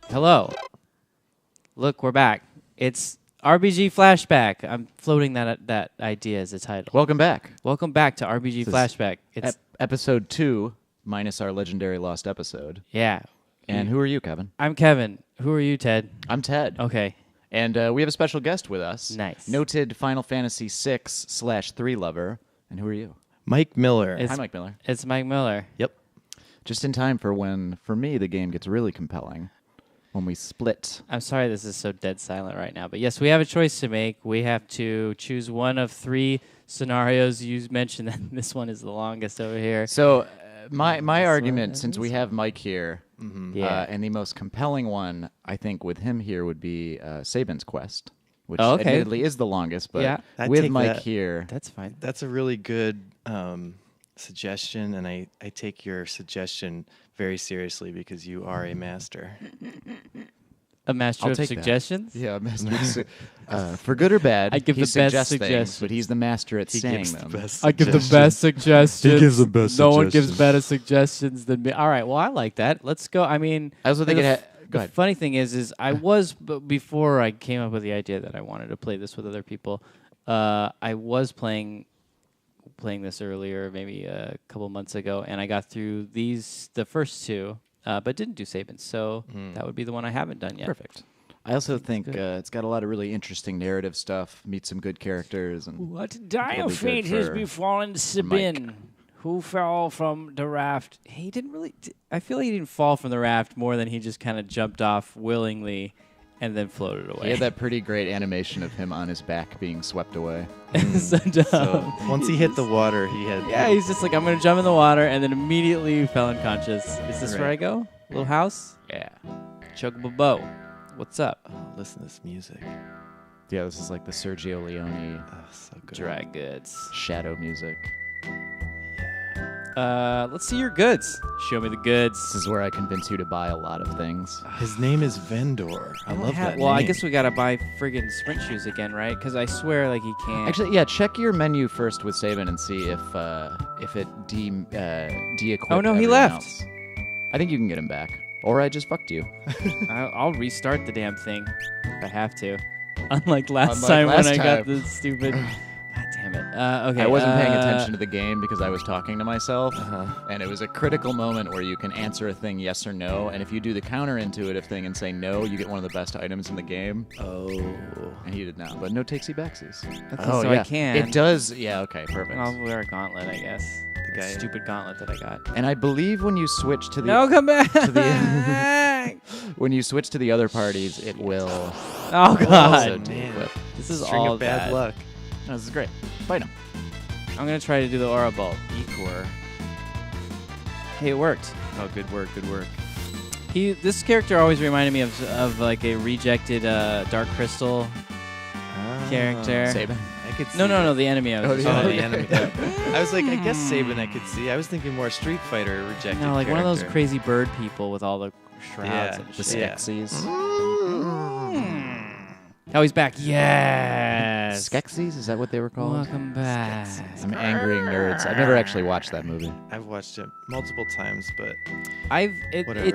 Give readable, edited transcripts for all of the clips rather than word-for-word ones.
Hello. Look, we're back. It's RPG Flashback. I'm floating that idea as a title. Welcome back. Welcome back to RPG Flashback. It's episode 2 minus our legendary lost episode. yeah. And who are you, Kevin? I'm Kevin. Who are you, Ted? I'm Ted. Okay. And we have a special guest with us. Nice. Noted Final Fantasy VI/3 lover. And who are you? Mike Miller. It's- Hi, Mike Miller. It's Mike Miller. Yep. Just in time for when, for me, the game gets really compelling. When we split. I'm sorry this is so dead silent right now, but yes, we have a choice to make. We have to choose one of 3 scenarios. You mentioned that this one is the longest over here. So my This argument, one, since we have Mike here, Yeah. and the most compelling one, I think, with him here would be Sabin's Quest, which Oh, okay. admittedly is the longest, but Yeah. I'd with take Mike that. here, That's fine. That's a really good suggestion, and I take your suggestion very seriously because you are a master. A master I'll of take that. suggestions? yeah, for good or bad, I give he the best suggests things, suggestions. but he's the master at He saying gives them. the best I give the suggestions. best suggestions. He gives the best No one gives suggestions. better suggestions than me. All right, well, I like that. Let's go. I mean, I also think the it. f- Go the ahead. funny thing is I was before I came up with the idea that I wanted to play this with other people. I was playing this earlier, maybe a couple months ago, and I got through the first 2, but didn't do Sabin. So that would be the one I haven't done yet. Perfect. I also think good. it's got a lot of really interesting narrative stuff. Meet some good characters, and What It'll dire be fate good has for befallen Sabin, who fell from the raft. He didn't really. I feel like he didn't fall from the raft more than he just kind of jumped off willingly, and then floated away. he had that pretty great animation of him on his back being swept away. so dumb. So once he hit the water, he had. Yeah, he's just like, I'm gonna jump in the water, and then immediately fell unconscious. Is this where I Right. go? Little house? Yeah. Chocobo Bow. What's up? Oh, listen to this music. Yeah, this is like the Sergio Leone Oh, so good. Dry goods. shadow music. Let's see your goods. Show me the goods. This is where I convince you to buy a lot of things. His name is Vendor. I love that Well, I name. guess we gotta buy friggin' sprint shoes again, right? Because I swear, like, he can't. Actually, yeah, check your menu first with Sabin and see if it de-equipped Oh, no, he everyone left. else. I think you can get him back. Or I just fucked you. I'll restart the damn thing if I have to. Unlike last Unlike time last when I got time. the stupid. God damn it. Okay. I wasn't paying attention to the game because I was talking to myself, Uh-huh. and it was a critical moment where you can answer a thing yes or no, and if you do the counterintuitive thing and say no, you get one of the best items in the game, Oh. and he did not. But no takesy backsies. Okay, Oh, so yeah. I can. It does. Yeah. Okay. Perfect. I'll wear a gauntlet, I guess. The guy. Stupid gauntlet that I got. And I believe when you switch to the No, come back. the- when you switch to the other parties, it will. Oh also God. de-equip. This is String all of bad luck. No, this is great. Fight him. I'm gonna try to do the aura bolt. Equor. Hey, it worked. Oh, good work. Good work. This character always reminded me of like a rejected Dark Crystal character. Sabin. I could see No, that. the enemy I was Oh, just yeah. Oh, talking the about. enemy. I was like, I guess Sabin I could see. I was thinking more Street Fighter rejected. No, like one of those character. crazy bird people with all the shrouds Yeah, and The shit. Yeah. Skeksis. Oh, he's back. Yes. Skeksis? Is that what they were called? Welcome back. I'm angering nerds. I've never actually watched that movie. I've watched it multiple times, but Whatever.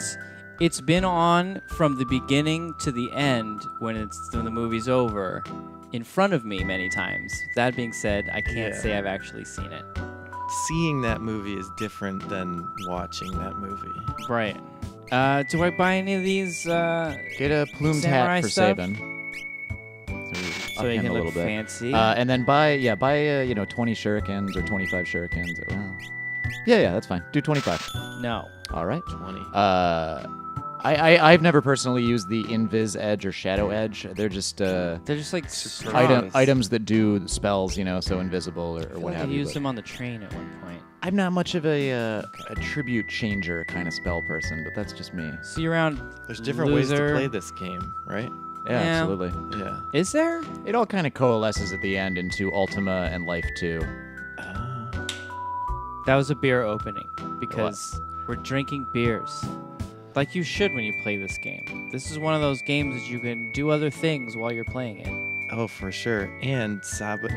It's been on from the beginning to the end when the movie's over, in front of me many times. That being said, I can't Yeah. say I've actually seen it. seeing that movie is different than watching that movie. Right. Do I buy any of these? Get a plumed Samurai hat for stuff? Sabin. So he can look fancy. And then buy 20 shurikens or 25 shurikens. Well, yeah, that's fine. Do 25. No. All right. 20. I've never personally used the Invis Edge or Shadow Edge. They're just They're just like Item- items that do spells, so invisible or what I have you. used but them on the train at one point. I'm not much of a tribute changer kind of spell person, but that's just me. See you around. There's different ways to loser. play this game, right? Yeah, Yeah. absolutely. Yeah. Is there? It all kind of coalesces at the end into Ultima and Life 2. That was a beer opening because we're drinking beers. Like you should when you play this game. This is one of those games that you can do other things while you're playing it. Oh, for sure. And Sabin.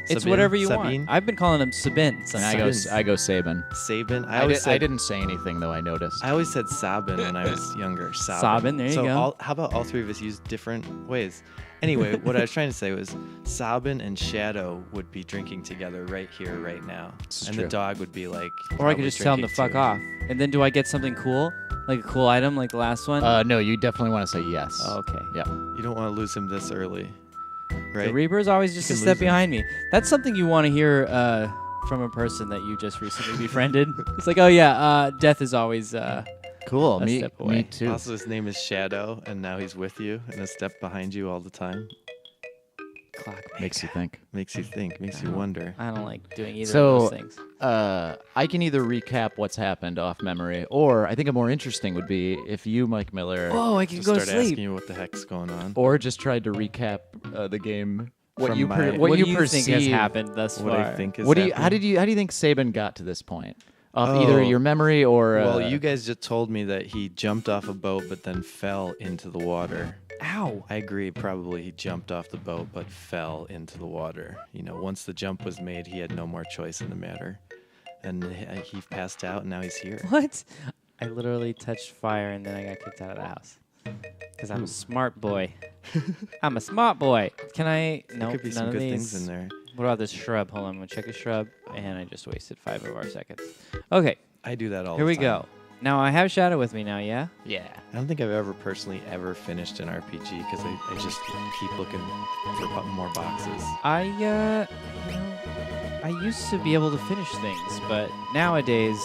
It's whatever you Sabin? want. I've been calling him Sabin. And I go Sabin. Sabin. I didn't say anything though. I noticed. I always said Sabin when I was younger. Sabin, there you so go. How about all three of us use different ways? Anyway, what I was trying to say was Sabin and Shadow would be drinking together right here, right now. And the dog would be like... Or I could just tell him to fuck off. And then do I get something cool? Like a cool item like the last one? No, you definitely want to say yes. Oh, okay. Yeah. You don't want to lose him this early, right? The Reaper's always just a step behind me. That's something you want to hear from a person that you just recently befriended. It's like, oh yeah, death is always... Cool. a Me step away. me too. Also, his name is Shadow, and now he's with you and a step behind you all the time. Clock Makes you think. Makes you think, makes you wonder. I don't like doing either So, of those things. I can either recap what's happened off memory, or I think a more interesting would be if you, Mike Miller, Oh, I can Just go to start asking sleep. you what the heck's going on. or just tried to recap the game. What From you my- what What you do you think has perceive- happened thus What far? I think is What do you? happening. How do you think Sabin got to this point? Off either your memory or Well, you guys just told me that he jumped off a boat but then fell into the water. Ow. I agree. Probably he jumped off the boat but fell into the water. You know, once the jump was made, he had no more choice in the matter. And he passed out, and now he's here. What? I literally touched fire and then I got kicked out of the house. Because I'm a smart boy. I'm a smart boy. Can I? No, Could be none some of good these. things in there. What about this shrub? Hold on, I'm gonna check a shrub, and I just wasted 5 of our seconds. Okay, I do that all here the we time. go. Now I have Shadow with me now, yeah? yeah. I don't think I've ever personally ever finished an RPG because I just keep looking for more boxes. I used to be able to finish things, but nowadays,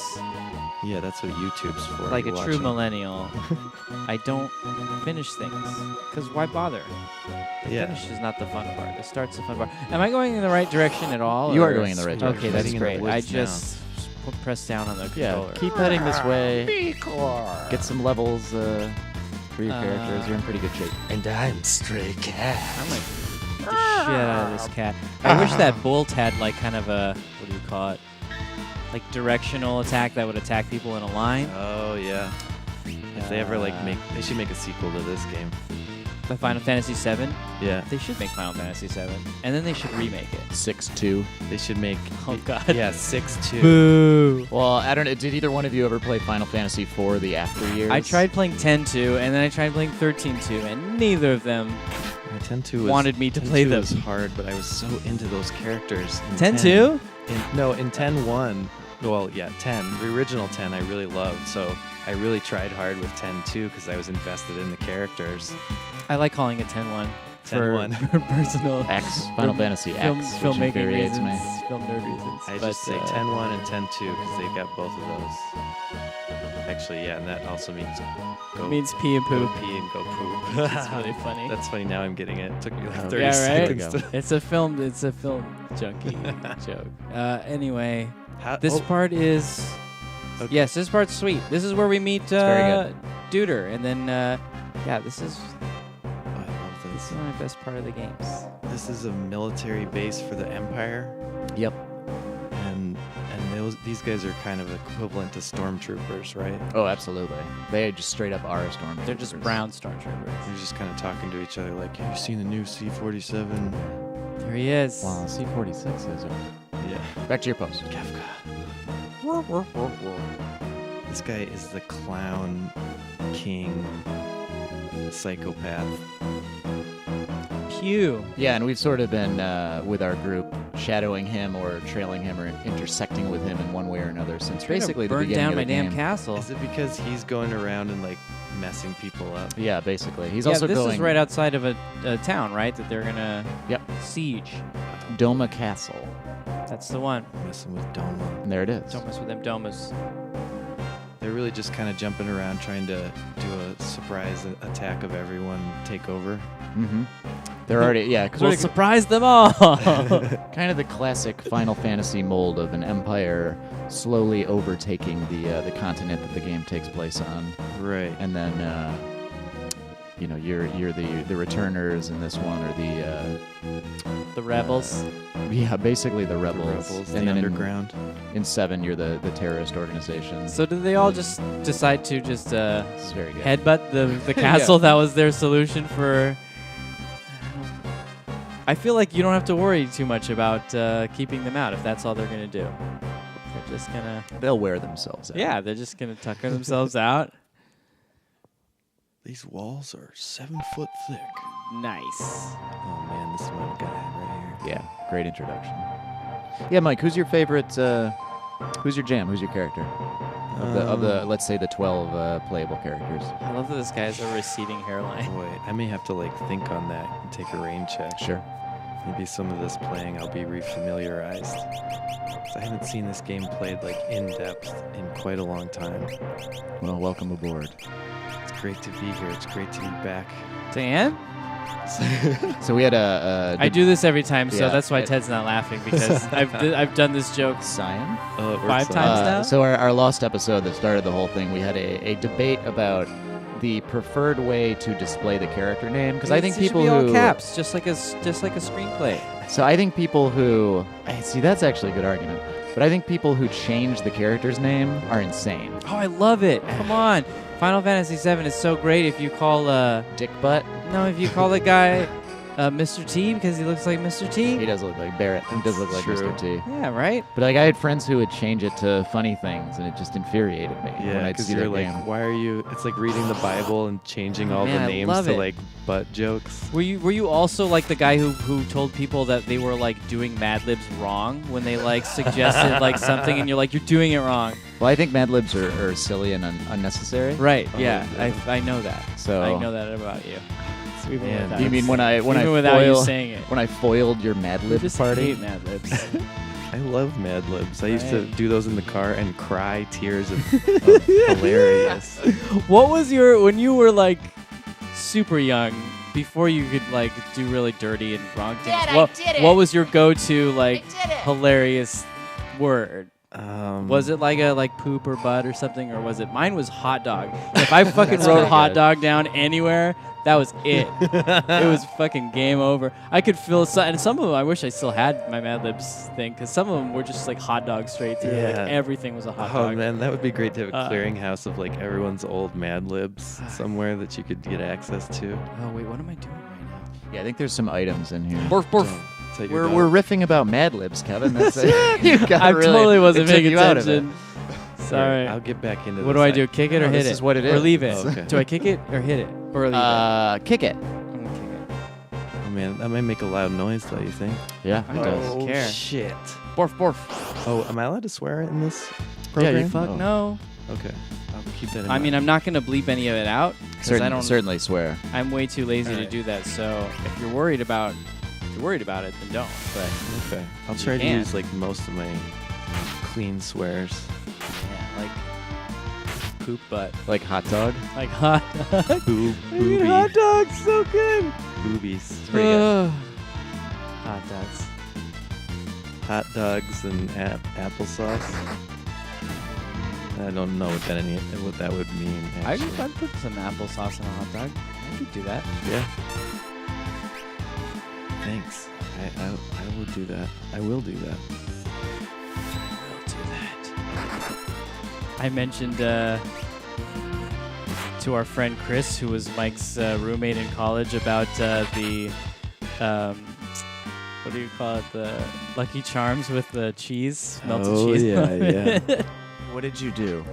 Yeah, that's what YouTube's for. like a You true watch 'em. millennial, I don't finish things. Because why bother? The Yeah. finish is not the fun part. The start's the fun part. Am I going in the right direction at all? You are or- going in the right direction. Okay, that's Heading in the great. I woods just press down on the Yeah. controller. Keep heading this way. Get some levels for your characters. You're in pretty good shape. And I'm Stray Cat. I'm like the shit out of this cat. I wish that Bolt had like kind of a, what do you call it? Like directional attack that would attack people in a line. Oh yeah. If they ever they should make a sequel to this game. The Final Fantasy VII. Yeah. They should make Final Fantasy VII, and then they should remake it. 6-2. They should make. Oh God. Yeah, 6-2. Boo. Well, I don't know. Did either one of you ever play Final Fantasy IV: The Afteryears? I tried playing 10-2, and then I tried playing 13-2, and neither of them. 10-2 was, Wanted me to play 10-2 them. was hard, but I was so into those characters. In 10-2? In 10-1. Well, yeah, 10. The original 10 I really loved, so I really tried hard with 10-2 because I was invested in the characters. I like calling it 10-1. 10-1. For personal X. Final Fantasy film, X. which filmmaking infuriates reasons, me. film nerd reasons. I but, just say 10-1 and 10-2 because they got both of those. Actually, yeah, and that also means go means pee and go poop. pee and go poop. It's really funny. That's funny. Now I'm getting it. It took me like 30 Yeah, right? seconds. There we To, It's a film junkie joke. Anyway, How, this oh, part is okay. yes, this part's sweet. This is where we meet very Duder, and then yeah, this is Oh, I love this this. is my best part of the games. This is a military base for the Empire, Yep. and these guys are kind of equivalent to stormtroopers, right? Oh, absolutely. They just straight up are storm. They're just brown stormtroopers. They're just kind of talking to each other like, "Have you seen the new C-47?" There he is. Wow, C-46s are. Yeah. Back to your post. Kefka. This guy is the clown king psychopath. Pew. Yeah, and we've sort of been, with our group, shadowing him or trailing him or intersecting with him in one way or another since basically the burned beginning down of my the damn game. castle. Is it because he's going around and like messing people up? Yeah, basically. He's Yeah, also this going... is right outside of a town, right? That they're gonna Yep. siege. Doma Castle. That's the one. Messing with Doma. And there it is. Don't mess with them domas. They're really just kind of jumping around trying to do a surprise attack of everyone, take over. Mm-hmm. They're already... Yeah, because We'll surprise them all. kind of the classic Final Fantasy mold of an empire slowly overtaking the continent that the game takes place on, Right. and then you're the returners in this one, or The rebels. basically the The rebels, rebels, and the then underground. in 7 you're the terrorist organization. So did they all just decide to just This is very good. headbutt the castle? That was their solution for I feel like you don't have to worry too much about keeping them out if that's all they're gonna do. They're just gonna. They'll wear themselves out. Yeah, they're just gonna tucker themselves out. These walls are 7 foot thick. Nice. Oh man, this is my guy right here. Yeah, great introduction. Yeah, Mike, who's your favorite? Who's your jam? Who's your character? Of the let's say the 12 playable characters. I love that this guy has a receding hairline. Boy, I may have to like think on that and take a rain check. Sure. Maybe some of this playing I'll be refamiliarized. 'Cause I haven't seen this game played like in depth in quite a long time. Well, welcome aboard. It's great to be here. It's great to be back. Dan? So we had a I do this every time, so Yeah. that's why Ted's not laughing, because I've done this joke Cyan. Oh, it 5 works times out. now? So our lost episode that started the whole thing, we had a debate about the preferred way to display the character name, because I think It should people be all who caps, just like a screenplay. So I think people who see that's actually a good argument, but I think people who change the character's name are insane. Oh, I love it. Come on. Final Fantasy VII is so great if you call Dick Butt. no, if you call the guy Mr. T because he looks like Mr. T. He does look like Barrett. He does look like True. Mr. T. Yeah, right? But like I had friends who would change it to funny things, and it just infuriated me when Yeah, I'd because see you're their like, game. why are you? It's like reading the Bible and changing all Man, I the names love to it. like butt jokes. Were you also like the guy who told people that they were like doing Madlibs wrong when they like suggested like something and you're like, you're doing it wrong? Well, I think Madlibs are silly and unnecessary. Right, Oh, yeah. yeah. I know that. So I know that about you. So even Man, without- you mean when I even without you saying it. when I foiled your You Madlib just party? hate Madlibs. I love Madlibs. I used to Right. do those in the car and cry tears of hilarious. What was when you were like super young, before you could like do really dirty and wrong things? What was your go-to like hilarious word? Was it like a poop or butt or something, or was it? Mine was hot dog. If I fucking That's wrote pretty hot good. dog down anywhere, that was it. It was fucking game over. I could feel and some of them I wish I still had my Madlibs thing, because some of them were just like hot dogs straight through. Yeah. Like everything was a hot Oh dog. man, that would be great to have a Uh, clearinghouse of like everyone's old Madlibs somewhere that you could get access to. Oh wait, what am I doing right now? Yeah, I think there's some items in here. Borf borf. Is that your We're dog? riffing about Madlibs, Kevin. That's it. You got I really, totally wasn't it took paying you out of it. attention. Sorry. I'll get back into What this. do I do? Kick it or No, hit this it? is what it Or is. leave it? Oh, okay. Do I kick it or hit it? Or leave it? Kick it. I'm gonna kick it. Oh man, that might make a loud noise though, you think? Yeah, I it don't does. care. Shit. Borf borf. Oh, am I allowed to swear in this Yeah, program? you fuck Oh. no. Okay. I'll keep that in I mind. mean, I'm not gonna bleep any of it out because I don't. Certainly swear. I'm way too lazy to Alright. do that. So if you're worried about it, then don't. But Okay. I'll You try to can. use like most of my clean swears. yeah, like poop butt, Like hot dog. like hot dog. Boob, I mean, hot dogs, so good. boobies. It's pretty good. Ugh. Hot dogs. Hot dogs and applesauce. I don't know what that would mean. I'd Actually. put some applesauce in a hot dog. I could do that. Yeah. Thanks. I will do that. I will do that. I mentioned to our friend Chris, who was Mike's roommate in college, about the what do you call it? The Lucky Charms with the cheese, melted cheese. yeah, yeah. What did you do?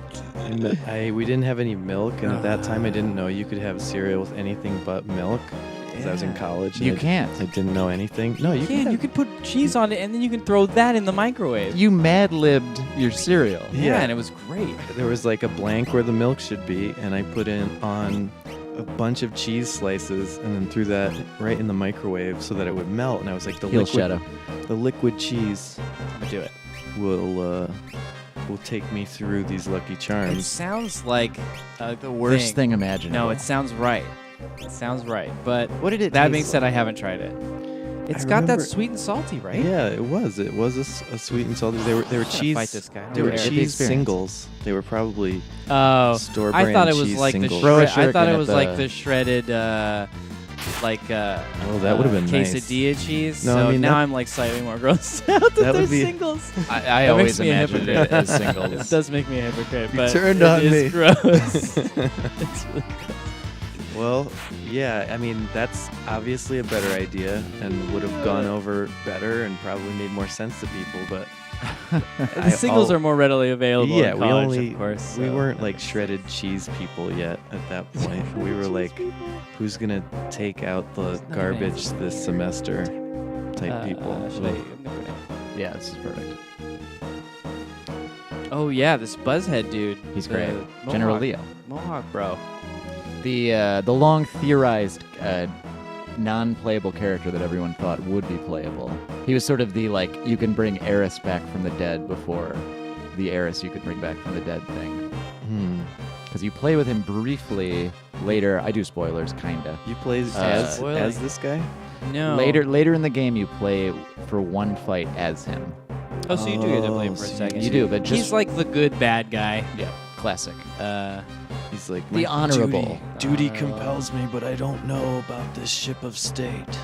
We didn't have any milk, and at that time I didn't know you could have cereal with anything but milk. Because I was in college. and You I can't. didn't know anything. No, you can. You could put cheese on it, and then you can throw that in the microwave. You Madlibbed your cereal. Yeah, and it was great. There was like a blank where the milk should be, and I put on a bunch of cheese slices, and then threw that right in the microwave so that it would melt. And I was like, the Heel shadow. liquid cheese I'm gonna do it. will take me through these Lucky It Charms. sounds like The worst thing imaginable. No, it sounds right. It sounds right. But What did it that taste being said, like? I haven't tried it. It's I got that remember- sweet and salty, right? Yeah, it was. It was a sweet and salty. They were I'm gonna cheese. fight this guy. I don't They were care. Get the cheese experience. singles. They were probably Oh, store I brand thought it was cheese like the singles. Throw a I thought shuriken it was at like the- the shredded Oh, that would've been nice. quesadilla cheese. No, so I mean, now that- I'm like slightly more grossed out that That they're would be- singles. I That always makes me a imagined it hypocrite. as singles. It does make me a hypocrite, You but turned it on is me. gross. It's really gross. Well, yeah, I mean, that's obviously a better idea and would have gone over better and probably made more sense to people, but The singles are more readily available yeah, in college, of course. we so weren't that like makes shredded sense. cheese people yet at that point. We were like, who's gonna take out the There's nothing garbage fancy this here. semester type people. Should I? Ugh. I'm gonna go down. Yeah, this is perfect. Oh yeah, this Buzzhead dude. He's the great. Mohawk- General Leo. Mohawk bro. The long theorized non-playable character that everyone thought would be playable. He was sort of the you can bring Eris back from the dead before the Eris you could bring back from the dead thing. Because you play with him briefly later. I do spoilers, kinda. You play Spoiling. as this guy? No. Later in the game, you play for one fight as him. Oh, so you do get to play Oh, for a so second. You do, but just He's like the good bad guy. yeah, classic. He's like The "My honorable. Duty compels me, but I don't know about this ship of state.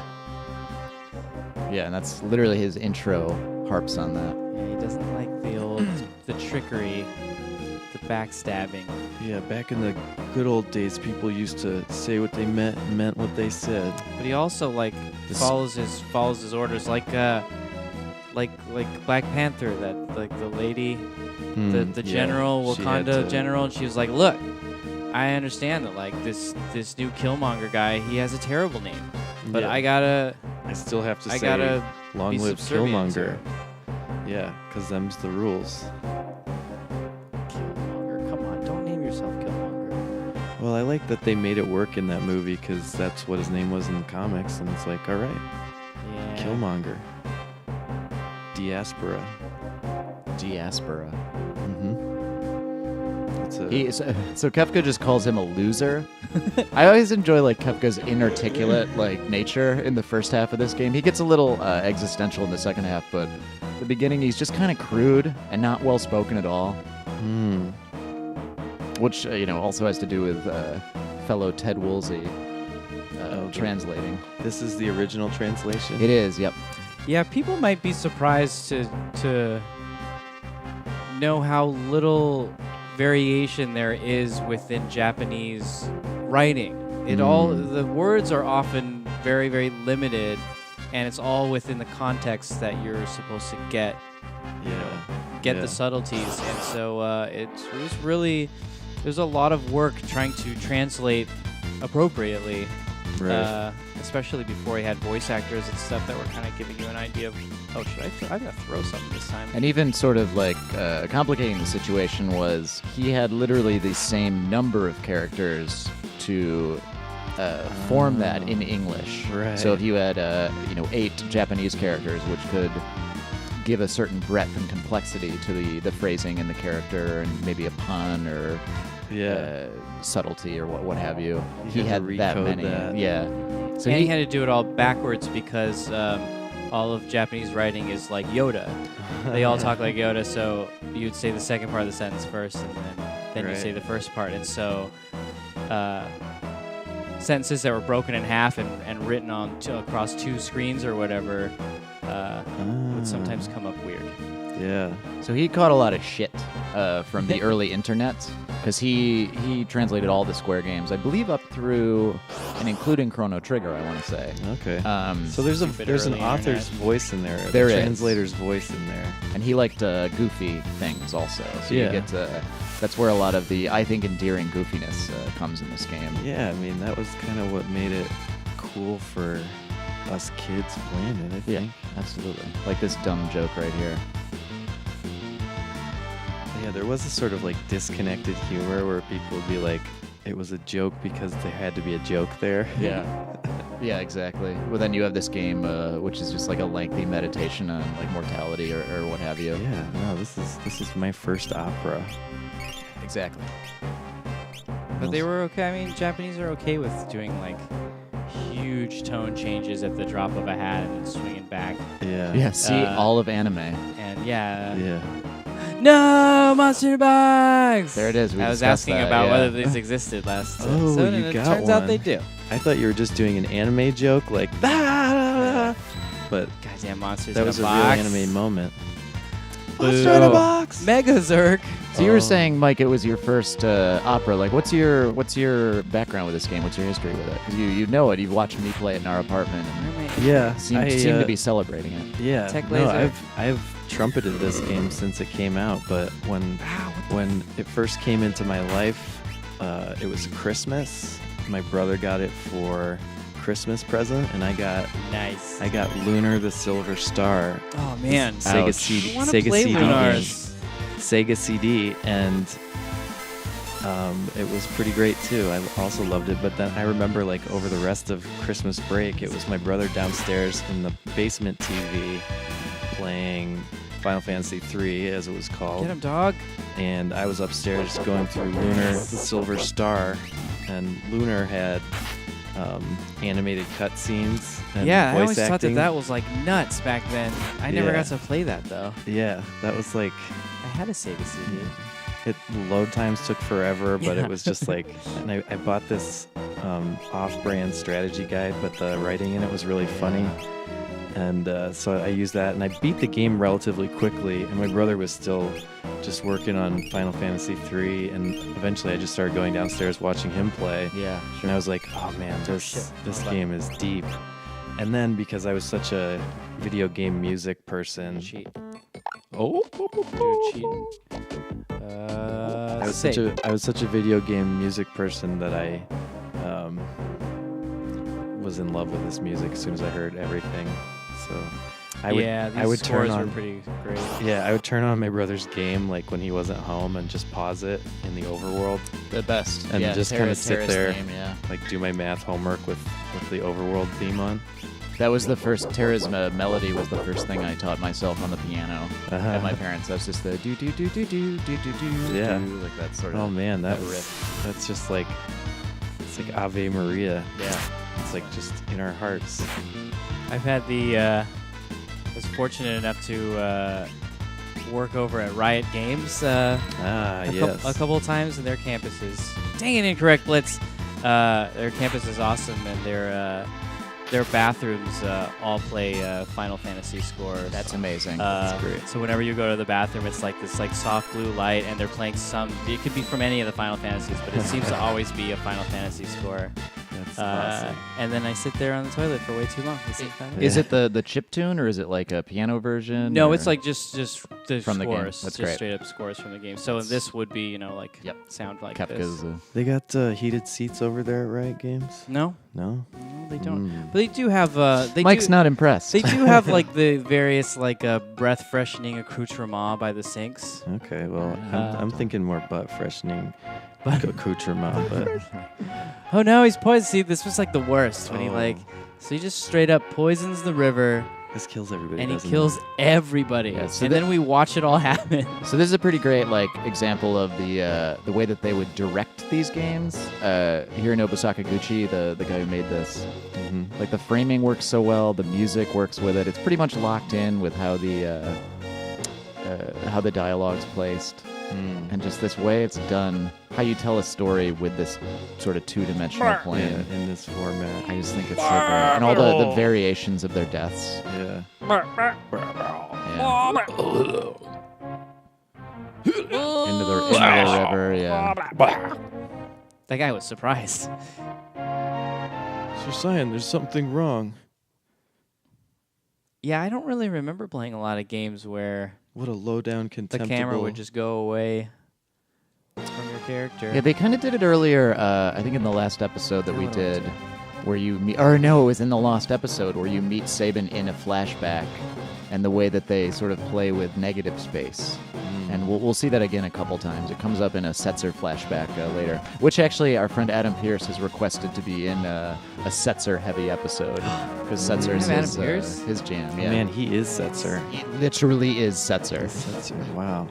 Yeah, and that's literally his intro harps on that. Yeah, he doesn't like the old, the trickery, the backstabbing. Yeah, back in the good old days, people used to say what they meant and meant what they said. But he also follows his orders like Black Panther, that the lady, the Yeah, general, she had Wakanda to- general, and she was like, look, I understand that this new Killmonger guy, he has a terrible name, but Yeah. I still have to I say, gotta long be live subservient to Killmonger. her. Yeah, because them's the rules. Killmonger, come on, don't name yourself Killmonger. Well, I like that they made it work in that movie because that's what his name was in the comics, and it's like, all right, Yeah. Killmonger. Diaspora. Diaspora. It's a, So Kefka just calls him a loser. I always enjoy Kefka's inarticulate nature in the first half of this game. He gets a little existential in the second half, but the beginning he's just kind of crude and not well spoken at all. Which also has to do with fellow Ted Woolsey translating. This is the original translation. It is, yep. Yeah, people might be surprised to know how little variation there is within Japanese writing. The words are often very, very limited, and it's all within the context that you're supposed to get Yeah. the subtleties. And so it was really, there's a lot of work trying to translate appropriately. Right. Especially before he had voice actors and stuff that were kind of giving you an idea of, oh, I'm going to throw something this time. And even sort of complicating the situation was he had literally the same number of characters to form that in English. Right. So if you had 8 Japanese characters, which could give a certain breadth and complexity to the phrasing in the character, and maybe a pun or subtlety or what have you. He had that recode many. that. Yeah. So And he had to do it all backwards because all of Japanese writing is like Yoda. They all talk like Yoda, so you'd say the second part of the sentence first, and then you Right. say the first part. And so sentences that were broken in half and written across 2 screens or whatever would sometimes come up weird. Yeah. So he caught a lot of shit from the early internet because he translated all the Square games, I believe, up through and including Chrono Trigger, I want to say. Okay. So there's Stupid an early author's internet. voice in there. There the is. translator's voice in there. and he liked goofy things also. So Yeah. you get that's where a lot of the, I think, endearing goofiness comes in this game. Yeah, I mean that was kind of what made it cool for us kids playing it. I think. Absolutely. Like this dumb joke right here. Yeah, there was a sort of disconnected humor where people would be like, it was a joke because there had to be a joke there. Yeah. Yeah, exactly. Well, then you have this game, which is just a lengthy meditation on mortality or what have you. Yeah, no, this is my first opera. Exactly. But they were okay. I mean, Japanese are okay with doing huge tone changes at the drop of a hat and then swinging back. Yeah. Yeah, see all of anime. And yeah. Yeah. No monster bugs. There it is. We I was discussed asking that, about yeah. whether these existed last Oh, episode, you and got it turns out they one. do. I thought you were just doing an anime joke but Goddamn monsters that in was a a real box. anime moment. Let's try the box. Mega Zerg. So you were saying, Mike, it was your first opera. Like, what's your background with this game? What's your history with it? Because you know it. You've watched me play it in our apartment. And Yeah, seem to be celebrating it. Yeah, Tech no, Laser. I've trumpeted this game since it came out, but when it first came into my life, it was Christmas. My brother got it for Christmas present, and I got Lunar the Silver Star. Oh man, Sega CD, I wanna Sega play CD Lunars. game. Sega CD, and it was pretty great too. I also loved it, but then I remember like over the rest of Christmas break, it was my brother downstairs in the basement TV playing Final Fantasy III, as it was called. Get him, dog. And I was upstairs going through Lunar the Silver Star, and Lunar had animated cutscenes and Yeah, I voice always thought acting. that was like nuts back then. I never Yeah. got to play that though. Yeah, that was like, I had a Sega CD. load times took forever, but Yeah. it was just like, and I bought this off-brand strategy guide, but the writing in it was really funny. And so I used that, and I beat the game relatively quickly, and my brother was still just working on Final Fantasy III, and eventually I just started going downstairs watching him play. Yeah, And I was like, oh man, this game is deep. And then because I was such a video game music person, Cheat. oh, Dude, cheating. I was such a video game music person that I was in love with this music as soon as I heard everything. So I would these turn scores on were pretty great. Yeah, I would turn on my brother's game like when he wasn't home and just pause it in the overworld, the best. and yeah, just kind of sit Terrace there, Game, yeah. like do my math homework with the overworld theme on. That was the first Terra's melody. Was the first thing I taught myself on the piano at my parents' house. Just the do do do do do do do do. Yeah. like that sort of. Oh man, that riff. that's just like, it's like Ave Maria. Yeah. It's like just in our hearts. I've had was fortunate enough to work over at Riot Games a couple of times in their campuses. Dang it, Incorrect Blitz. Their campus is awesome, and their bathrooms all play Final Fantasy scores. That's amazing. That's great. So whenever you go to the bathroom, it's like this like soft blue light, and they're playing it could be from any of the Final Fantasies, but it seems to always be a Final Fantasy score. That's awesome. And then I sit there on the toilet for way too long. Is it the chip tune, or is it like a piano version? No, or- it's like just the From the game. scores. That's just great. straight up scores from the game. So this would be, sound like Kefka's. this. They got heated seats over there at Riot Games? No, they don't. But they do have. Mike's not impressed. They do have like the various like breath freshening accoutrement by the sinks. Okay, well, Uh, I'm thinking more butt freshening accoutrement, but Oh no, he's poisoned. See, this was like the worst when Oh. so he just straight up poisons the river this kills everybody. and he doesn't kills everybody. Yeah, so and then we watch it all happen. So this is a pretty great example of the way that they would direct these games. Hironobu Sakaguchi, the guy who made this, Mhm. like the framing works so well, the music works with it. It's pretty much locked in with how the dialogue's placed, and just this way it's done. How you tell a story with this sort of two-dimensional plane. Yeah, in this format. I just think it's so great, and all the variations of their deaths. Yeah. Yeah. Into the river, yeah. That guy was surprised. Sir Cyan, there's something wrong. Yeah, I don't really remember playing a lot of games where What a low-down, the contemptible... camera would just go away from your character. Yeah, they kind of did it earlier, I think in the last episode that we did, where you meet, or no, it was in the lost episode where you meet Sabin in a flashback, and the way that they sort of play with negative space. And we'll see that again a couple times. It comes up in a Setzer flashback later, which actually our friend Adam Pierce has requested to be in a Setzer-heavy episode, because Setzer is Adam Pierce? his jam. Oh, Yeah. man, he is Setzer. He literally is Setzer. Setzer, wow.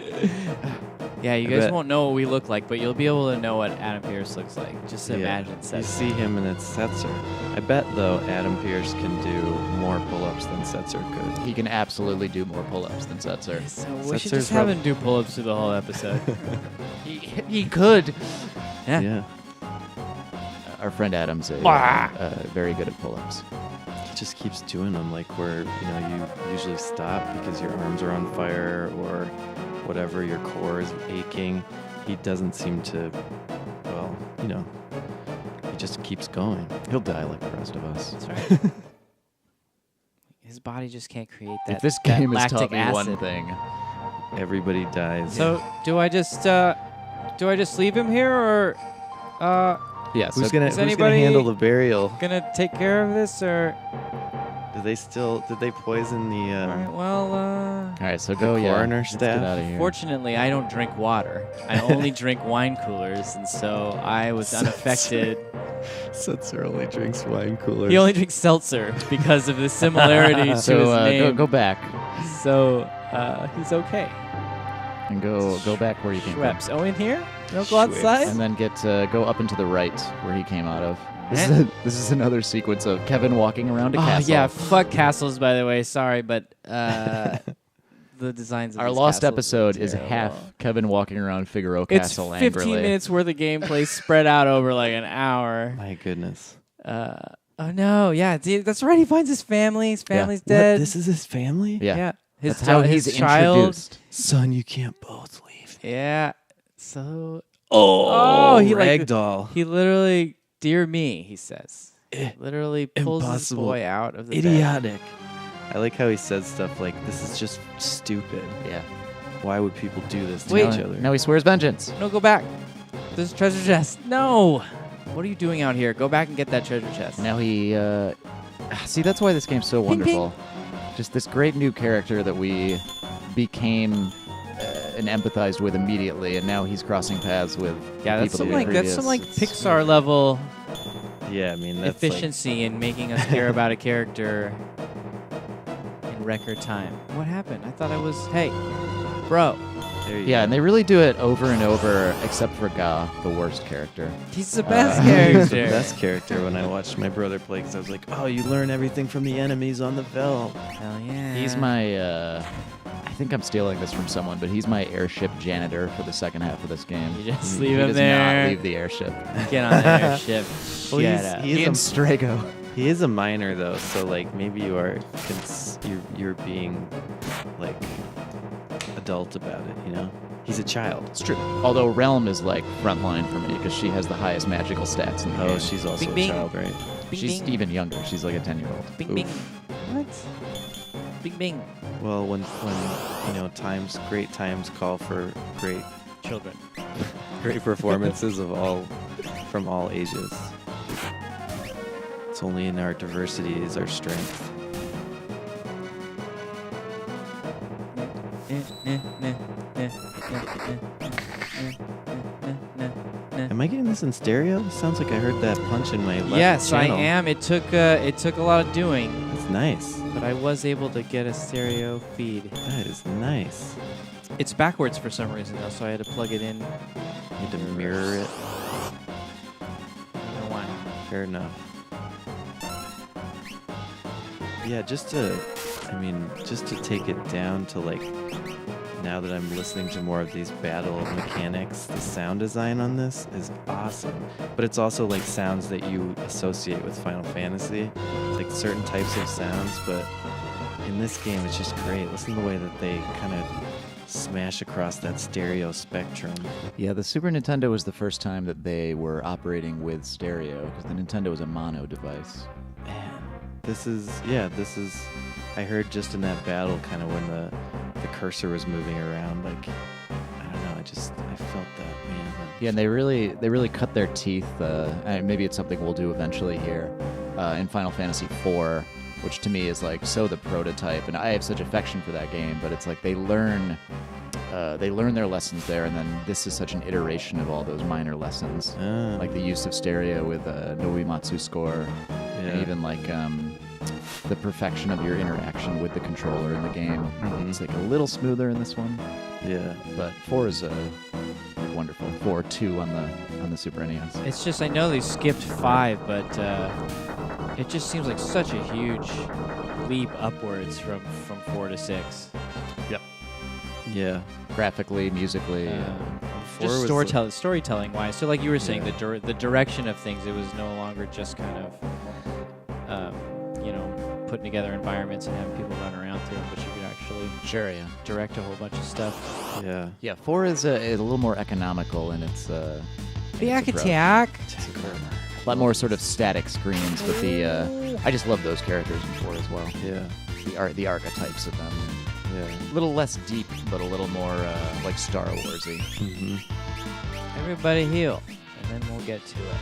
Yeah, you I guys bet. won't know what we look like, but you'll be able to know what Adam Pierce looks like. Just imagine You Setzer. see him and it's Setzer. I bet, though, Adam Pierce can do more pull-ups than Setzer could. He can absolutely do more pull-ups than Setzer. So we should Setzer's just have him do pull-ups through the whole episode. He could. Yeah. Yeah. Our friend Adam's very good at pull-ups. he just keeps doing them, like where you usually stop because your arms are on fire or whatever, your core is aching. He doesn't seem to. Well, he just keeps going. He'll die like the rest of us. That's right. His body just can't create that. If this that game has lactic taught me acid. one thing, Everybody dies. So do I just leave him here, or yeah. who's So gonna anybody handle the burial? gonna take care of this, or? Did they poison the All right, well, all right, so go. coroner Let's staff? get out of here. fortunately, I don't drink water. I only drink wine coolers, and so I was unaffected. Setzer only drinks wine coolers. He only drinks seltzer because of the similarities to So his name. go back So he's okay. and go back where you came from, Schweppes. Oh, in here? No, go Schweppes. outside? and then go up and to the right where he came out of. Eh? This is another sequence of Kevin walking around a Oh, castle. yeah, fuck castles, by the way. Sorry, but the designs of Our these lost castles are episode is terrible. half Kevin walking around Figaro It's Castle 15 angrily. minutes worth of gameplay spread out over like an hour. My goodness. Oh, no. Yeah, dude, that's right. He finds his family. His family's What? dead. This is his family? Yeah. His, That's how his he's child. introduced. Son, you can't both leave. Yeah. So. Oh, he like ragdoll. he literally, dear me, he says. Eh, Literally pulls his impossible. boy out of the bed. Idiotic. I like how he says stuff like, "This is just stupid. Yeah. Why would people do this to Wait. each other?" Now he swears vengeance. No, go back. There's a treasure chest. No. What are you doing out here? Go back and get that treasure chest. Now he see, that's why this game's so Ping, ping. wonderful. Just this great new character that we became and empathized with immediately, and now he's crossing paths with Yeah, the that's people some that like we that's some like previous. Pixar level Yeah, I mean that's efficiency in making us care about a character in record time. What happened? I thought I was. Hey, bro. Like, there you Yeah, go. and they really do it over and over, except for Ga, the worst character. He's the best He's character. the best character when I watched my brother play, because I was like, "Oh, you learn everything from the enemies on the Veldt." Hell yeah. He's my I think I'm stealing this from someone, but he's my airship janitor for the second half of this game. You just He leave him does there. not leave the airship. Get on the airship. Well, Shut he's- up. he is He and Strago. He is a minor though, so like maybe you are you're being like adult about it, you know? He's a child. It's true. Although Realm is like frontline for me because she has the highest magical stats in the Oh, game. she's also Bing, a bing. child, right? Bing, She's bing. even younger. She's like a 10-year-old. Bing bing. What? Bing bing. Well, when great times call for great Children. performances from all ages. It's only in our diversity is our strength. Am I getting this in stereo? It sounds like I heard that punch in my left Yes, channel. I am. It took a lot of doing, That's nice. but I was able to get a stereo feed. That is nice. It's backwards for some reason though, so I had to plug it in. You had to mirror it. I don't know why. Fair enough. Yeah, just to take it down to like, now that I'm listening to more of these battle mechanics, the sound design on this is awesome. But it's also like sounds that you associate with Final Fantasy. It's like certain types of sounds, but in this game it's just great. Listen to the way that they kind of smash across that stereo spectrum. Yeah, the Super Nintendo was the first time that they were operating with stereo because the Nintendo was a mono device. Man, this is I heard just in that battle kind of when the cursor was moving around, like, I don't know, I felt that, man. Yeah, and they really cut their teeth. Maybe it's something we'll do eventually here in Final Fantasy IV, which to me is like so the prototype, and I have such affection for that game. But it's like they learn their lessons there, and then this is such an iteration of all those minor lessons, like the use of stereo with Noimatsu score, and even like the perfection of your interaction with the controller in the game. Mhm. It's like a little smoother in this one. Yeah. But 4 is wonderful. 4, 2 on the Super NES. It's just I know they skipped 5, but it just seems like such a huge leap upwards from 4 to 6. Yeah. Graphically, musically. Four Just was storytelling wise. So like you were saying, Yeah. the direction of things, it was no longer just kind of putting together environments and having people run around through them, but you could actually direct a whole bunch of stuff. Yeah. Yeah, 4 is a little more economical in its Attack. a lot more sort of static screens, but I just love those characters in 4 as well. Yeah. The archetypes of them. Yeah. A little less deep, but a little more like Star Warsy. Mm-hmm. Everybody heal, and then we'll get to it.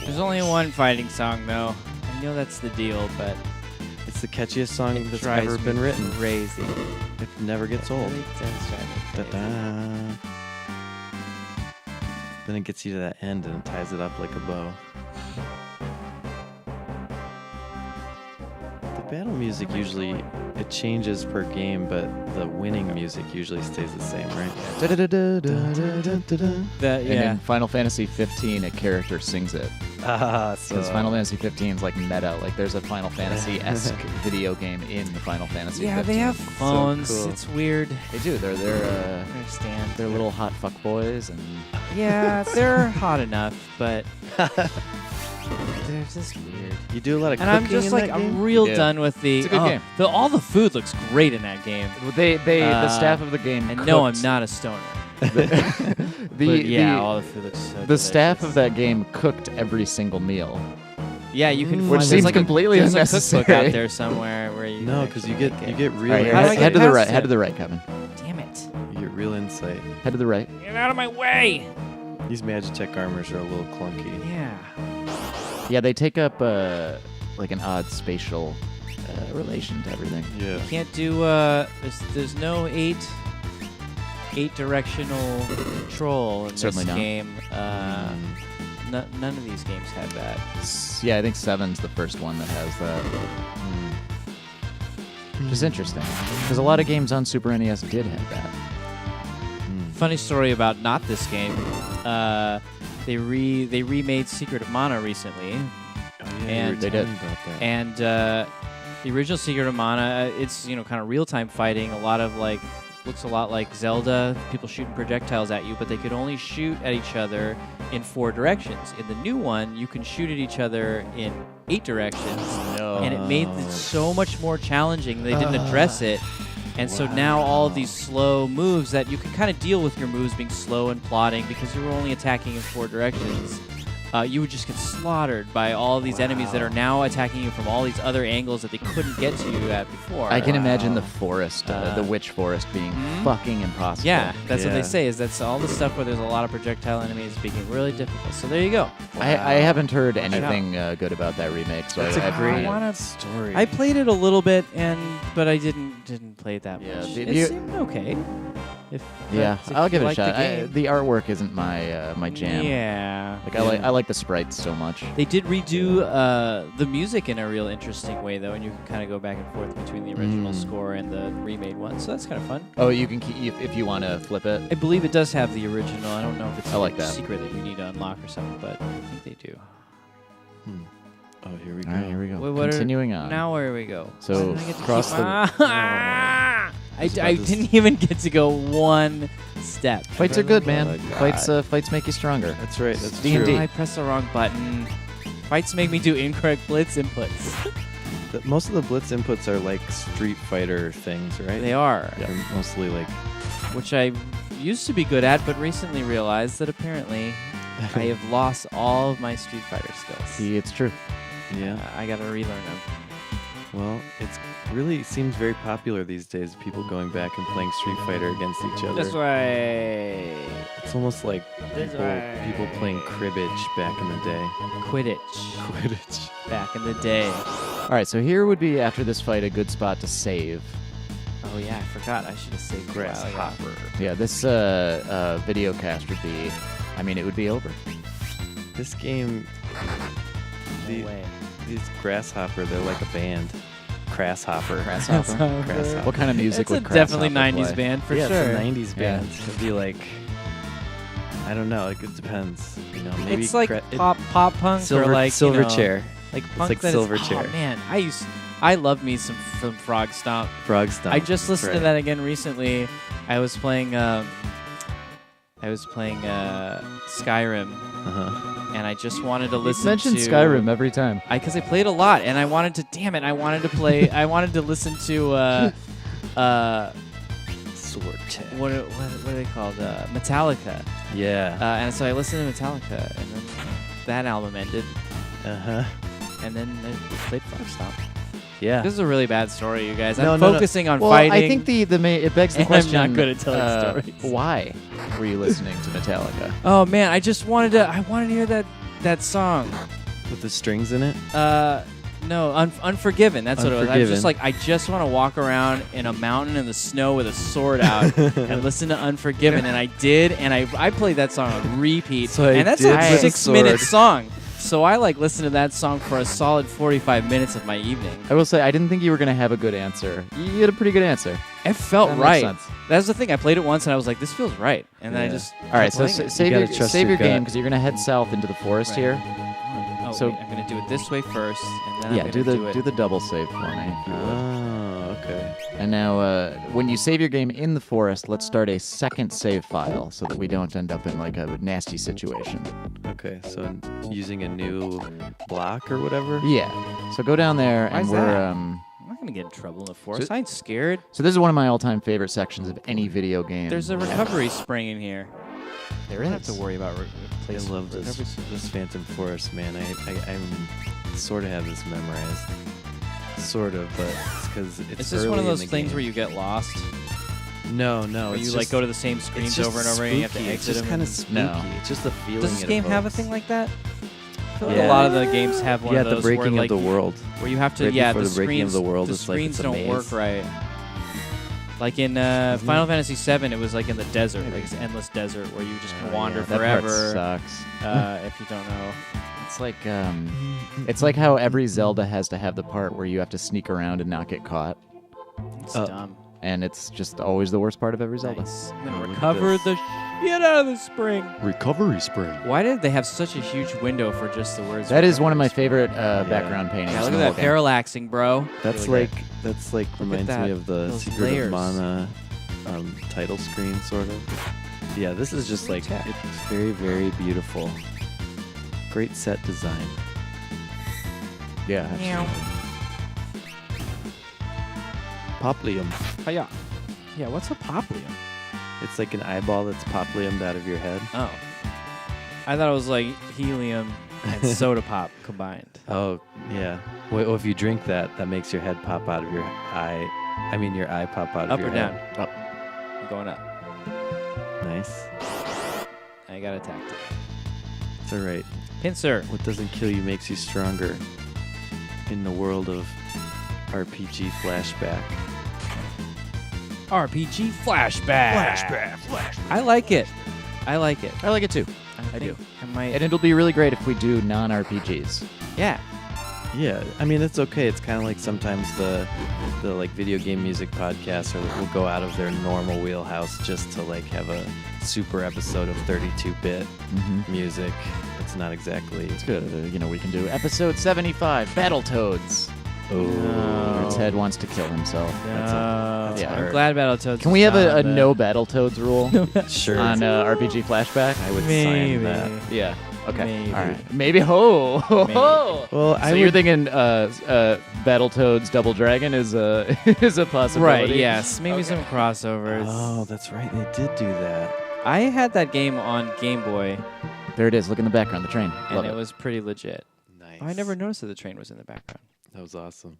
There's only one fighting song, though. I know that's the deal, but It's the catchiest song it that's drives ever me been written. crazy. It never gets old. Really does drive me crazy. Da-da. Then it gets you to that end and it ties it up like a bow. The battle music usually, it changes per game, but the winning music usually stays the same, right? That, And yeah. in Final Fantasy 15, a character sings it. So Because Final Fantasy 15 is like meta. Like there's a Final Fantasy-esque video game in the Final Fantasy 15. Yeah, they have phones. cool. It's weird. They do. I understand. They're little hot fuck boys, and Yeah, they're hot enough, but they're just weird. you do a lot of And cooking I'm just in like, that game? I'm real Yeah. done with the. It's a good game. All the food looks great in that game. the staff of the game. And cooked, no, I'm not a stoner. All the food looks so the staff delicious. of that game cooked every single meal. Yeah, you can. Which find, seems there's like completely there's unnecessary. A cookbook out there somewhere where you. No, can because you actually get make you it. get All real right, How do I head get to the past right. it? Head to the right, Kevin. Damn it! you get real insight. Head to the right. Get out of my way! These Magitech armors are a little clunky. Yeah. Yeah, they take up like an odd spatial relation to everything. Yeah. Can't do. There's no eight directional control in Certainly this not. game. None of these games have that. Yeah, I think 7's the first one that has that. Which is interesting, because a lot of games on Super NES did have that. Funny story about not this game. They remade Secret of Mana recently, Oh, yeah, And you were they telling did. me about that. and the original Secret of Mana, it's kind of real time fighting. A lot of looks a lot like Zelda. People shooting projectiles at you, but they could only shoot at each other in 4 directions. In the new one, you can shoot at each other in 8 directions. No. And it made it so much more challenging. They didn't address it. And so now all of these slow moves that you can kind of deal with your moves being slow and plodding because you were only attacking in 4 directions. You would just get slaughtered by all these enemies that are now attacking you from all these other angles that they couldn't get to you at before. I can imagine the forest, the witch forest, being fucking impossible. Yeah, that's what Yeah. they say, is that's all the stuff where there's a lot of projectile enemies being really difficult. So there you go. I haven't heard anything good about that remake, so That's I a great wanna- story. I played it a little bit, but I didn't play it that Yeah, much. the- It you- seemed okay. If I'll give it a like shot. The, game. The artwork isn't my jam. Yeah. Like I like the sprites so much. They did redo the music in a real interesting way, though, and you can kind of go back and forth between the original score and the remade one, so that's kind of fun. Oh, you can keep if you want to flip it. I believe it does have the original. I don't know if it's I like a that. secret that you need to unlock or something, but I think they do. Oh, here we go. All right, here we go. Wait, what are- Continuing on. Now where we go? So, Why did I get to cross keep the- my- I about to didn't even get to go one step. Fights are good, man. Oh, God. Fights make you stronger. That's right. That's D&D. true. I pressed the wrong button. Fights make me do incorrect blitz inputs. Most of the blitz inputs are like Street Fighter things, right? They are. They're mostly like. Which I used to be good at, but recently realized that apparently I have lost all of my Street Fighter skills. See, it's true. Yeah. I gotta relearn them. Well, it's really seems very popular these days. People going back and playing Street Fighter against each other. That's right. It's almost like That's right. people playing cribbage back in the day. Quidditch. Quidditch. Back in the day. All right, so here would be after this fight a good spot to save. Oh yeah, I forgot. I should have saved a while ago. Crasshopper. Yeah, this video cast would be. I mean, it would be over. This game, No way. these Grasshopper, they're like a band. Crasshopper. Grasshopper. Grasshopper. What kind of music It's would definitely Crasshopper 90s play? band for yeah, sure. it's a 90s Yeah. band. It'd be like, I don't know. Like, it depends. You know, maybe It's like pop punk Silver, or like Silver you know, Chair. like punk like that is- Silverchair. Oh man, I love me some from Frog Stomp. Frog Stomp. I just listened to Right. that again recently. I was playing I was playing Skyrim, and I just wanted to listen. You mentioned to Skyrim every time. because I played a lot, and I wanted to. Damn it! I wanted to play. I wanted to listen to. Sword tech. What are they called? Metallica. Yeah. And so I listened to Metallica, and then that album ended, and then I played Flagstop. Yeah. This is a really bad story, you guys. No, I'm no, no. focusing on Well, fighting. I think it begs the And I'm question. not good at telling stories. Why were you listening to Metallica? Oh man, I just wanted to. I wanted to hear that song. With the strings in it. No, Unforgiven. That's what it was. I was just Unforgiven. like, I just want to walk around in a mountain in the snow with a sword out and listen to Unforgiven, and I did, and I played that song on repeat, So I and that's did a with a 6-minute sword. song. So I listened to that song for a solid 45 minutes of my evening. I will say I didn't think you were going to have a good answer. You had a pretty good answer. It felt That right. makes sense. That's the thing. I played it once, and I was like, this feels right, and then I Yeah. just All right, so kept playing it. save gotta your trust save your your game gut. because you're going to head south into the forest Right. here. Oh, So- wait, I'm gonna do it this way first, and then Yeah, I'm do gonna the it. do the double save for me. if you would. Oh, okay. And now, when you save your game in the forest, let's start a second save file so that we don't end up in like a nasty situation. Okay. So using a new block or whatever. Yeah. So go down there, Why and is we're. that? I'm not gonna get in trouble in the forest. I ain't scared. So this is one of my all-time favorite sections of any video game. There's a recovery spring in here. There I don't have is. to worry about I place. love this Phantom Forest, man. I sort of have this memorized. Sort of, but it's because it's Is this one of early in those the things game. where you get lost? No, Where it's you just, go to the same screens over and over and you have to spooky. exit It's just them? kind of and- spooky. No. It's just the feeling. Does this it game have a evokes. thing like that? I feel like Yeah. a lot of the games have one Yeah, of the those breaking where, of like, the world. where you have to, Right yeah, before the the breaking of screens, the world, the it's like screens it's a don't maze. work right. Like in Final Fantasy VII, it was like in the desert, like it's endless desert where you just can wander That part forever. sucks. If you don't know, It's like how every Zelda has to have the part where you have to sneak around and not get caught, it's dumb. and it's just always the worst part of every Zelda. Nice. I'm Oh, gonna look at recover this. the shit out of the spring. Recovery spring. Why did they have such a huge window for just the words? That is one of my recovery favorite background paintings. spring? Yeah, look in at the that whole game. parallaxing, bro. That's Really like at reminds that, me of the those Secret layers. of Mana title screen, sort of. Yeah, this is just like Yeah. it's very, very beautiful. Great set design. Yeah. Meow. Poplium. Hiya. Yeah, what's a poplium? It's like an eyeball that's popliumed out of your head. Oh. I thought it was like helium and soda pop combined. Oh, yeah. Well, if you drink that, that makes your head pop out of your eye. I mean, your eye pop out Up of your or down? head. Up. I'm going up. Nice. I got attacked. It's all right. Pincer. What doesn't kill you makes you stronger in the world of RPG Flashback. RPG Flashback. I like it. I like it. I like it too. I do. think I might. And it'll be really great if we do non-RPGs. Yeah. Yeah, I mean it's okay. It's kind of like sometimes the like video game music podcasts will go out of their normal wheelhouse just to like have a super episode of 32-bit music. It's not exactly. It's good. We can do episode 75, Battletoads. Where Ted wants to kill himself. That's yeah. I'm hard. glad Battletoads. Can we have a is not no Battletoads rule Sure. on RPG Flashback? I would Maybe. sign that. Yeah. Okay. Maybe. All right. Maybe. Ho. Ho. Maybe. Ho. Well, So I you're would thinking Battletoads Double Dragon is a is a possibility? Right. Yes. Maybe some crossovers. Oh, that's right. They did do that. I had that game on Game Boy, There it is. Look in the background. The train. and Love it it. was pretty legit. Nice. Oh, I never noticed that the train was in the background. That was awesome.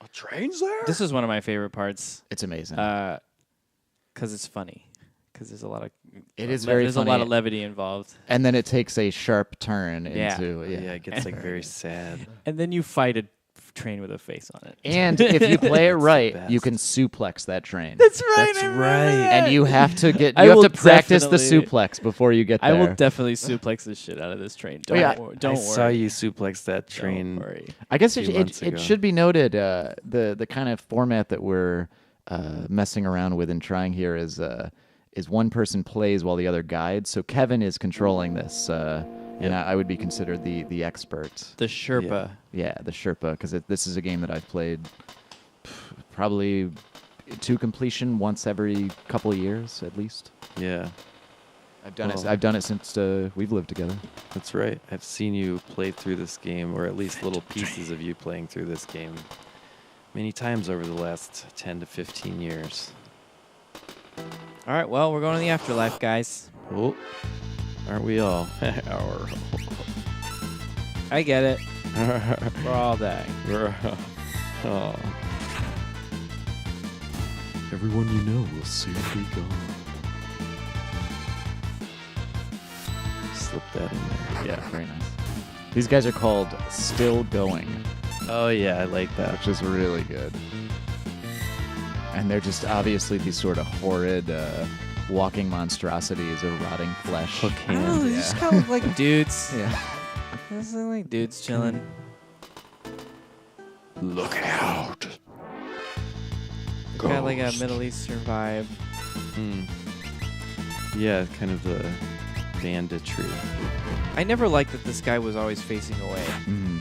A train's there. This is one of my favorite parts It's amazing. because it's funny. Because there's a lot of It is very there's funny. a lot of levity involved, And then it takes a sharp turn Yeah. into Yeah, it gets like very sad. and then you fight a train with a face on it. And if you play it That's the right, best. you can suplex that train. That's right. That's right. And you have to I you have will to practice the definitely- suplex before you get there. I will definitely suplex the shit out of this train. Don't yeah. don't I worry. saw you suplex that Don't train. worry. I guess a few months it ago. should be noted the kind of format that we're messing around with and trying here is one person plays while the other guides. So Kevin is controlling this, and I would be considered the expert. The Sherpa. Yeah, the Sherpa, because this is a game that I've played probably to completion once every couple of years at least. Yeah. I've done it since we've lived together. That's right. I've seen you play through this game, or at least little pieces of you playing through this game many times over the last 10 to 15 years. All right, well, we're going to the afterlife, guys. Oh, aren't we all? I get it. We're all dying. Oh. Everyone you know will soon be gone. Slip that in there. Yeah, very nice. These guys are called Stillgoing, Oh yeah, I like that. which is really good. And they're just obviously these sort of horrid walking monstrosities of rotting flesh. Hook I don't know, hand. they just kind of like dudes. Yeah. This is like dudes chilling. Look out. Got like a Middle Eastern vibe. Yeah, kind of the banditry. I never liked that this guy was always facing away. Mm.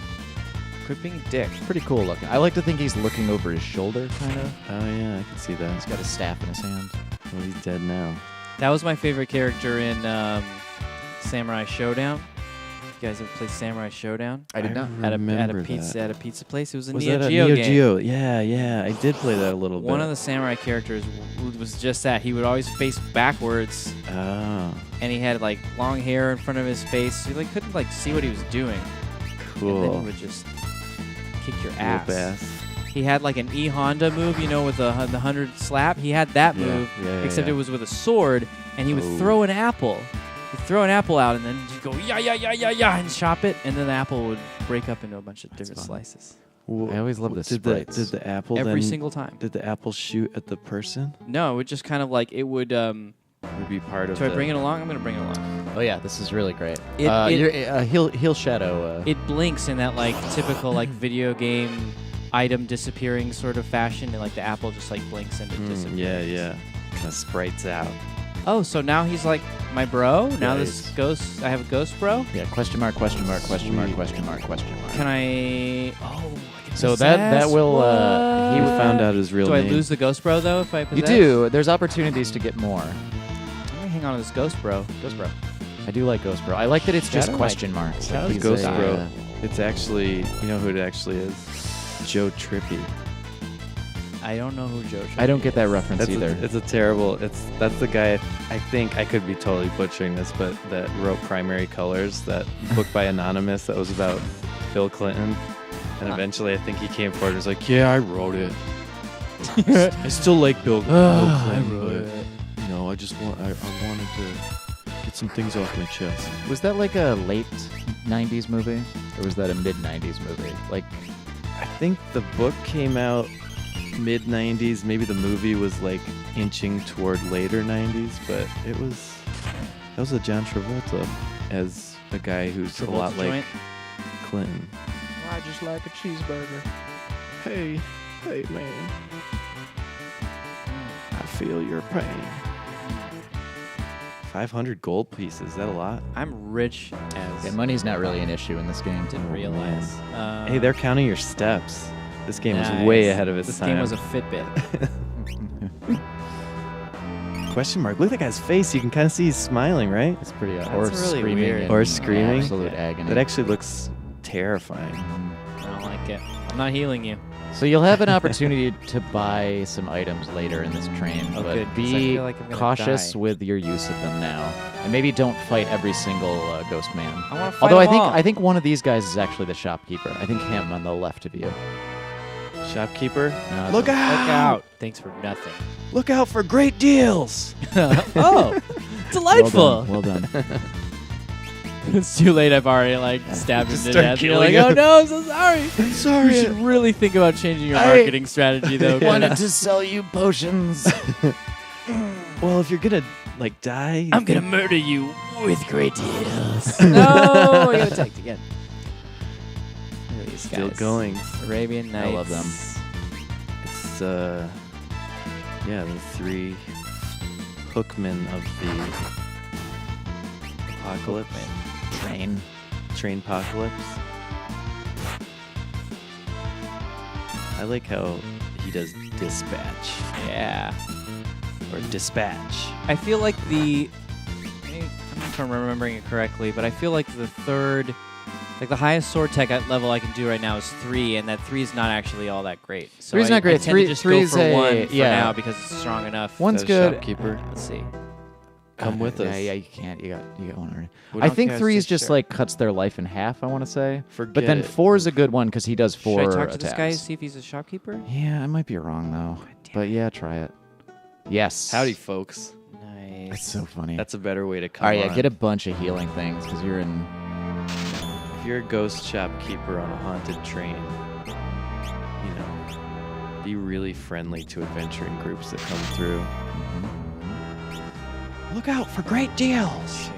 Quit being a dick. Pretty cool looking. I like to think he's looking over his shoulder, kind of. Oh yeah, I can see that. He's got a staff in his hand. Well, he's dead now. That was my favorite character in Samurai Showdown. You guys ever play Samurai Showdown? I did not. At a remember pizza that. at a pizza place. It was a Was Neo that a Geo Neo game. Geo? Yeah, I did play that a little bit. One of the samurai characters was just that. He would always face backwards, Oh, and he had like long hair in front of his face. So you like couldn't like see what he was doing. And then cool. he would just kick your Whoop ass. ass. He had like an E Honda move, you know, with the 100 slap. He had that Yeah, move, yeah, except yeah. it was with a sword, and he would Oh. throw an apple. He'd throw an apple out, and then he'd go yeah, and chop it, and then the apple would break up into a bunch of different fun. slices. I always love the Did sprites. the apple Every then, single time. Did the apple shoot at the person? No, it would just kind of like it would. Would be part of. Do I bring it along? I'm gonna bring it along. Oh yeah, this is really great. It- Heel shadow. It blinks in that like typical like video game item disappearing sort of fashion, and like the apple just like blinks and it disappears. Yeah. Kind of sprites out. Oh, so now he's like my bro. Now Yeah, this ghost. I have a ghost bro. Yeah, question mark, question mark, question mark, question mark, question mark. Can I? Oh, I can So that possess? will He What? found out his real Do I name. lose the ghost bro though if I You possess? do. There's opportunities to get more. I'm gonna hang on to this ghost bro. Ghost Bro. I do like Ghost Bro. I like that it's just Shadow question marks. Shadow He's Ghost a, Bro. It's actually, you know who it actually is? Joe Trippy. I don't know who Joe. I don't get that reference That's either. it's a terrible. That's the guy. I think I could be totally butchering this, but that wrote Primary Colors, that book by Anonymous that was about Bill Clinton, and eventually I think he came forward and was like, "Yeah, I wrote it. I still like Bill Clinton, but you know, I wanted to get some things off my chest." Was that like a late 90s movie? Or was that a mid 90s movie? Like, I think the book came out mid 90s. Maybe the movie was like inching toward later 90s, but that was a John Travolta as a guy who's a lot Travolta like joint? Clinton. I just like a cheeseburger. Hey man, I feel your pain. 500 gold pieces, is that a lot? I'm rich as. Yeah, money's not really an issue in this game. Didn't Oh, realize. Hey, they're counting your steps. This game was Nice. way ahead of its This time. game was a Fitbit. Question mark. Look at that guy's face. You can kind of see he's smiling, right? It's pretty That's or really screaming. weird. in Or screaming. Absolute agony. That actually looks terrifying. I don't like it. I'm not healing you. So you'll have an opportunity to buy some items later in this train, Oh, but good, 'cause I be feel like I'm gonna cautious die. with your use of them now, and maybe don't fight every single ghost man. I want to fight Although them all. I think one of these guys is actually the shopkeeper. I think him on the left of you. Shopkeeper, No, look it's out! Look out. Thanks for nothing. Look out for great deals! Oh, delightful. Well done. It's too late. I've already like stabbed him Just to start death. You're killing like, oh him. no, I'm so sorry. I'm sorry. You should really think about changing your I marketing strategy, though. Wanted to sell you potions. Well, if you're gonna like die, I'm gonna murder you with great deals. No, I got attacked again. Look at these still guys. going. Arabian Nights. I love them. It's the three hookmen of the apocalypse. Train apocalypse. I like how he does dispatch. Yeah. or dispatch. I feel like I'm not sure I'm remembering it correctly, but I feel like the third, like the highest sword tech level I can do right now is 3, and that 3 is not actually all that great. So 3's not great. I tend to just go Three's for 1 for yeah. now because it's strong enough. One's Is that a good. Shopkeeper. Let's see. Come with us. Yeah, you can't. You got one already. We I don't think care, 3 is so just sure. like cuts their life in half, I want to say. Forget But then it. 4 is a good one because he does 4 Should I talk to attacks. this guy to see if he's a shopkeeper? Yeah, I might be wrong though. But yeah, try it. Yes. Howdy, folks. Nice. That's so funny. That's a better way to come All right, yeah, on. get a bunch of healing things because you're in. If you're a ghost shopkeeper on a haunted train, you know, be really friendly to adventuring groups that come through. Look out for great deals.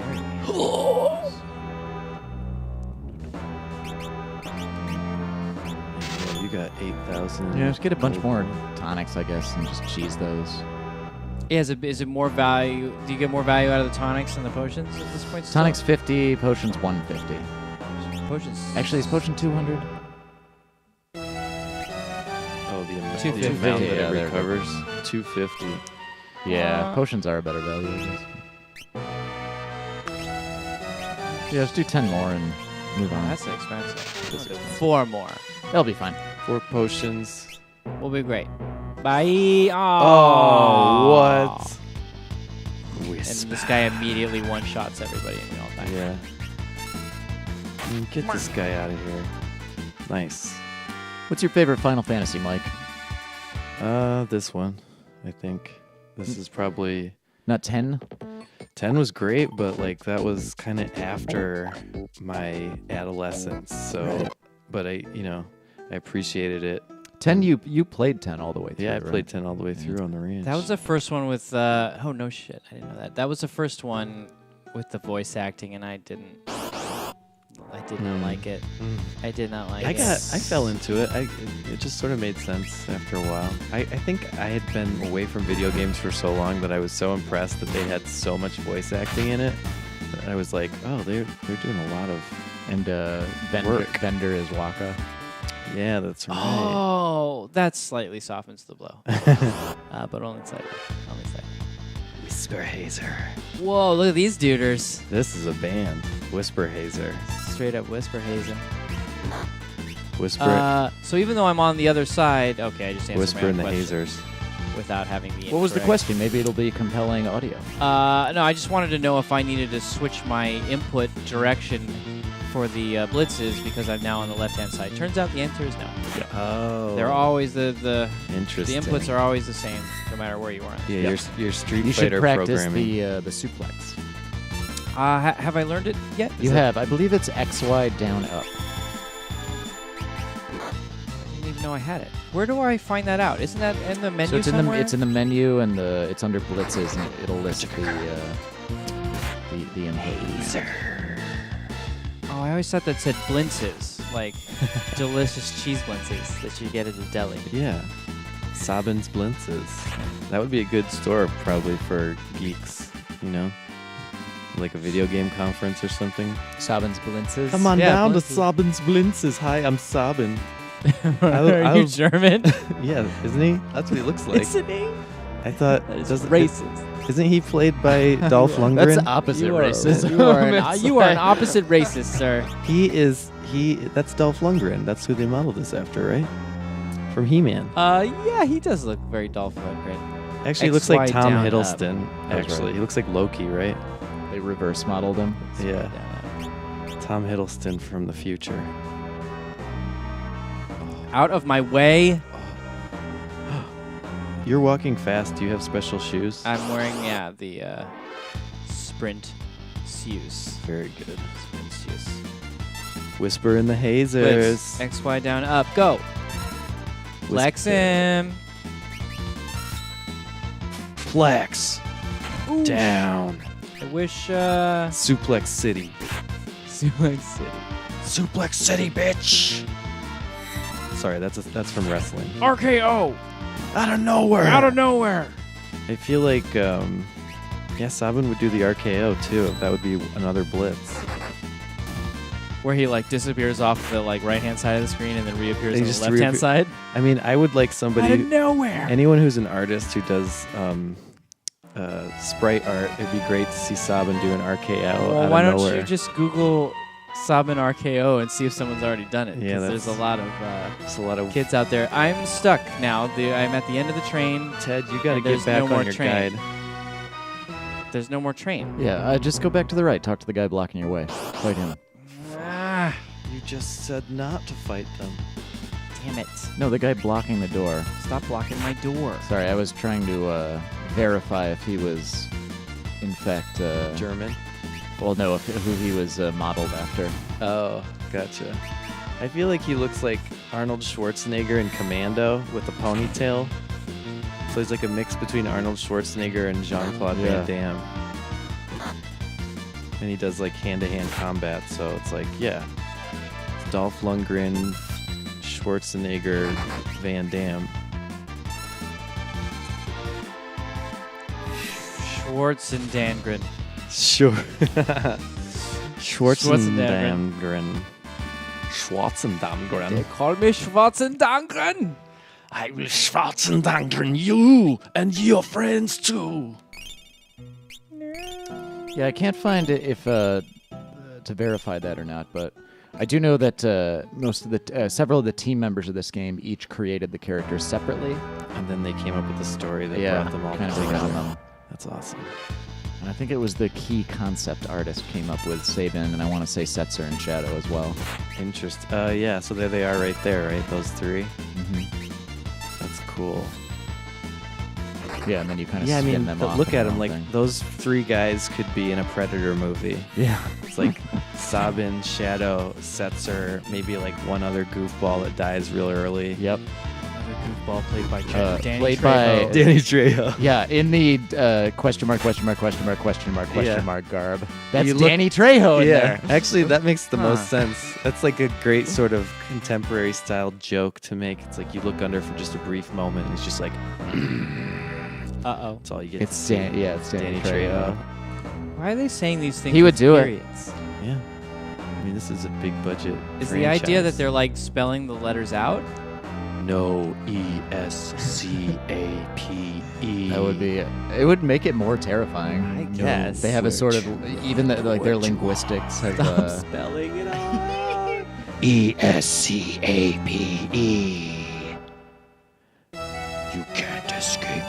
Yeah, you got 8,000. Yeah, just get a bunch more tonics, I guess, and just cheese those. Yeah, is it more value? Do you get more value out of the tonics than the potions at this point? still? Tonics 50, potions 150. Potions. Actually, is potion 200? Oh, the amount 250. that Yeah, it they're recovers. 250. Yeah, potions are a better value, I guess. Yeah, let's do 10 more and move on. That's expensive. That's We'll do expensive. 4 more. That'll be fine. 4 potions. We'll be great. Bye. Oh, what? And Whisper. this guy immediately one-shots everybody and we all die. Yeah. Get this guy out of here. Nice. What's your favorite Final Fantasy, Mike? This one, I think. This is probably... Not 10? 10 was great, but like that was kind of after my adolescence. So, Right. but I appreciated it. 10, you played 10 all the way through, Yeah, I right? played 10 all the way through on the ranch. That was the first one with, oh no shit, I didn't know that. That was the first one with the voice acting and I did not like it. I did not like it. I fell into it. It just sort of made sense after a while. I think I had been away from video games for so long that I was so impressed that they had so much voice acting in it. That I was like, oh, they're doing a lot of And Vendor is Waka. yeah, that's right. Oh, that slightly softens the blow. But only slightly. Only slightly. Whisper Hazer. Whoa, look at these duders. This is a band. Whisper Hazer. Straight up whisper hazing. Whisper. So even though I'm on the other side, okay, I just answered Whisper my own in the question hazers. without having the What was the incorrect- question? Maybe it'll be compelling audio. No, I just wanted to know if I needed to switch my input direction for the blitzes because I'm now on the left-hand side. Turns out the answer is no. Oh. They're always the interesting. inputs are always the same no matter where you are. Yeah, your Street You should Fighter practice programming. the suplex. Have I learned it yet? You have. I believe it's XY down up. I didn't even know I had it. Where do I find that out? Isn't that in the menu So it's somewhere? in the menu and it's under blitzes and it'll list the enhazer. Oh, I always thought that said blintzes, like delicious cheese blintzes that you get at the deli. Yeah. Sabin's Blintzes. That would be a good store probably for geeks, you know? Like a video game conference or something. Sabin's Blintzes. Come on Yeah, down to Blintzes. Sabin's Blintzes. Hi, I'm Sabin. Are you German? Yeah, isn't he? That's what he looks like. Isn't he? I thought... That is doesn't- racist. Isn't he played by Dolph Lundgren? That's opposite You are, racism. you are an opposite racist, sir. That's Dolph Lundgren. That's who they modeled this after, right? From He-Man. Yeah, he does look very Dolph Lundgren. Actually, he looks like XY Tom down, Hiddleston. That's Actually, right. he looks like Loki, right? They reverse modeled him. Yeah. Tom Hiddleston from the future. Out of my way. You're walking fast. Do you have special shoes? I'm wearing, the sprint shoes. Very good. Sprint shoes. Whisper in the hazers. Blitz. XY down, up, go. Flex him. Flex. Ooh. Down. I wish, Suplex City. Suplex City. Suplex City, bitch. Sorry, that's from wrestling. RKO. Out of nowhere. Out of nowhere. I feel like, Sabin would do the RKO too. That would be another blitz. Where he like disappears off the like right hand side of the screen and then reappears He on the just left hand side. I mean, I would like somebody. Out of nowhere. Anyone who's an artist who does sprite art. It'd be great to see Sabin do an RKO out Well, of why don't nowhere. you just Google Sabin RKO and see if someone's already done it? Yeah, 'cause there's a lot of There's a lot of kids out there. I'm stuck now. I'm at the end of the train. Ted, you got to And get there's back no more on your train. guide. There's no more train. Yeah, just go back to the right. Talk to the guy blocking your way. Fight him. Ah, You just said not to fight them. damn it. No, the guy blocking the door. Stop blocking my door. Sorry, I was trying to verify if he was, in fact, German. well, no, who he was modeled after. Oh, gotcha. I feel like he looks like Arnold Schwarzenegger in Commando with a ponytail. So he's like a mix between Arnold Schwarzenegger and Jean-Claude Yeah. Van Damme. And he does like hand-to-hand combat, so it's like, yeah. It's Dolph Lundgren, Schwarzenegger, Van Damme. Schwarzenegger. Sure. Schwarzenegger. Schwarzenegger. Call me Schwarzenegger. I will Schwarzenegger you and your friends too. Yeah, I can't find it if to verify that or not, but I do know that several of the team members of this game each created the characters separately. And then they came up with a story that Yeah, brought them all kind of together. around them. That's awesome. And I think it was the key concept artist came up with Sabin, and I want to say Setzer and Shadow as well. Yeah, so there they are right there, right? Those three. Mm-hmm. That's cool. Yeah, and then you kind of Yeah, I spin mean, them but off. look in at their them. own Like, thing. those three guys could be in a Predator movie. Yeah. It's like Sabin, Shadow, Setzer, maybe like one other goofball that dies real early. Yep. Another goofball played by Danny played Trejo. by- Danny Trejo. Yeah, in the question mark garb. That's You look- Danny Trejo in there. Actually, that makes the Huh. most sense. That's like a great sort of contemporary style joke to make. It's like you look under for just a brief moment, and it's just like Uh-oh. that's all you get. It's to see. it's Danny Trejo. Why are they saying these things? He would with do it. periods? Yeah. I mean, this is a big budget. Is the idea that franchise. they're like spelling the letters out? No ESCAPE. That would be. It would make it more terrifying. I guess. They have a sort of even like their linguistics have. Stop spelling it out. ESCAPE. You can't escape.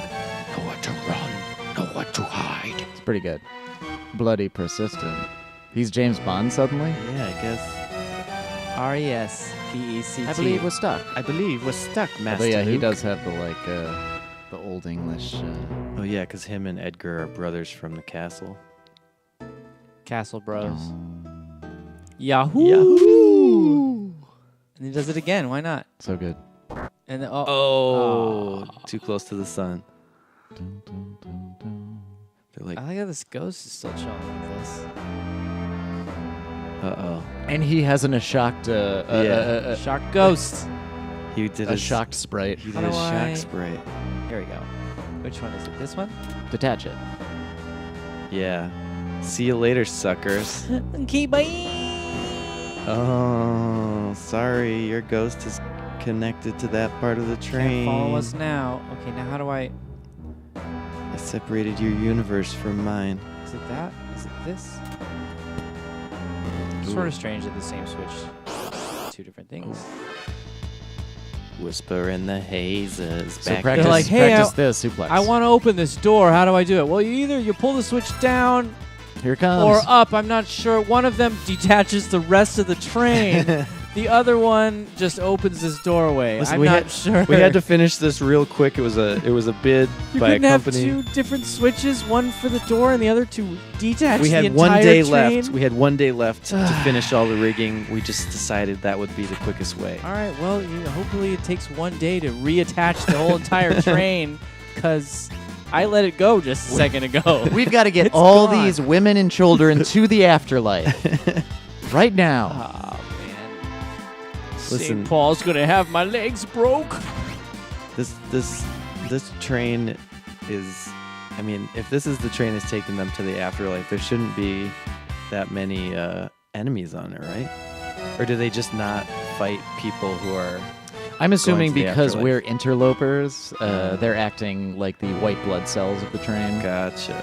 Nowhere to run. Nowhere to hide. It's pretty good. Bloody persistent. He's James Bond suddenly. Yeah, I guess. R-E-S-P-E-C-T. I believe we're stuck. I believe we're stuck, Master Although, yeah, he Luke. does have the the old English. Oh yeah, because him and Edgar are brothers from the castle. Castle Bros. Oh. Yahoo! Yahoo! And he does it again. Why not? So good. And then, Oh, too close to the sun. Dun, dun, dun, dun. They're like, I like how this ghost is still chilling with this. uh-oh. And he has a shocked. Shark ghost. He did A a shocked sprite. He How did a do shock I- sprite. Here we go. Which one is it? This one? Detach it. Yeah. See you later, suckers. Okay, bye. Oh, sorry. Your ghost is connected to that part of the train. Can't follow us now. Okay, now how do I... I separated your universe from mine. Is it that? Is it this? Sort of strange that the same switch. Two different things. Whisper in the hazes. So Back practice, They're like, hey, practice this suplex. I want to open this door. How do I do it? Well, you pull the switch down Here it comes. or up. I'm not sure. One of them detaches the rest of the train. The other one just opens this doorway. Listen, I'm we not had- sure. We had to finish this real quick. It was a bid You by a couldn't have company. two different switches, one for the door and the other to detach We the had entire one day train? left. We had one day left to finish all the rigging. We just decided that would be the quickest way. All right, well, hopefully it takes one day to reattach the whole entire train, because I let it go just a second ago. We've got to get It's all gone. these women and children to the afterlife right now. Oh, man. Listen. St. Paul's going to have my legs broke. This train is, I mean, if this is the train that's taking them to the afterlife, there shouldn't be that many enemies on it, right? Or do they just not fight people who are I'm assuming to the because afterlife. we're interlopers, they're acting like the white blood cells of the train. Gotcha.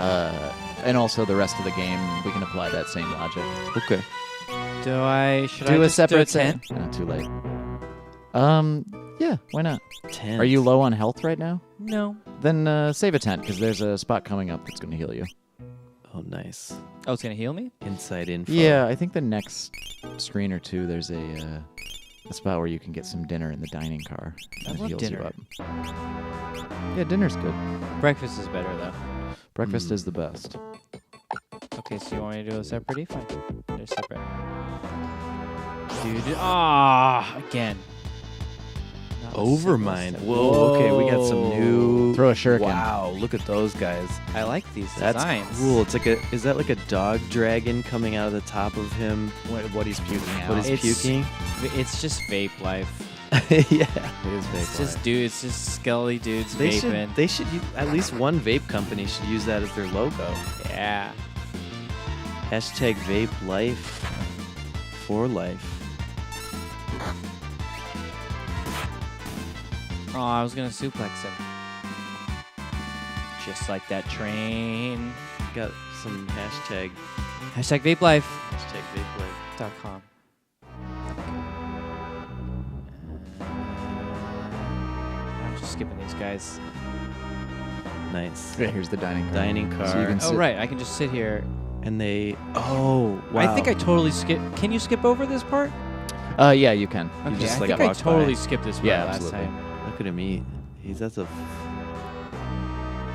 And also the rest of the game, we can apply that same logic. Okay. Should I Do a just separate do a 10? Not too late. Yeah, why not? 10. Are you low on health right now? No. Then save a tent, because there's a spot coming up that's going to heal you. Oh, nice. Oh, it's gonna heal me? Inside info. Yeah, I think the next screen or two, there's a spot where you can get some dinner in the dining car. I That love heals dinner. you up. Yeah, dinner's good. Breakfast is better though. Breakfast is the best. Okay, so you want me to do a separate? Fine. They're separate. Dude. Again. Not a single Overmind. step. Whoa. Okay, we got some new. Throw a shuriken. Wow, look at those guys. I like these That's designs. cool. It's like is that like a dog dragon coming out of the top of him? What he's puking out. What he's puking? It's just vape life. Yeah. It is It's vape just life. dudes, just skelly dudes They vaping. should at least one vape company should use that as their logo. Yeah. Hashtag vape life for life. Oh, I was gonna suplex him. Just like that train. Got some hashtag Vape life. vape life. .com. I'm just skipping these guys. Nice. Yeah, here's the dining car. Dining car. So you can Oh, sit- right. I can just sit here. And they. Oh, wow. I think I totally skip. Can you skip over this part? Yeah, you can. Okay, just, I like, think I walked totally by. skipped this part Yeah, last absolutely. time. Look at him eat. That's a.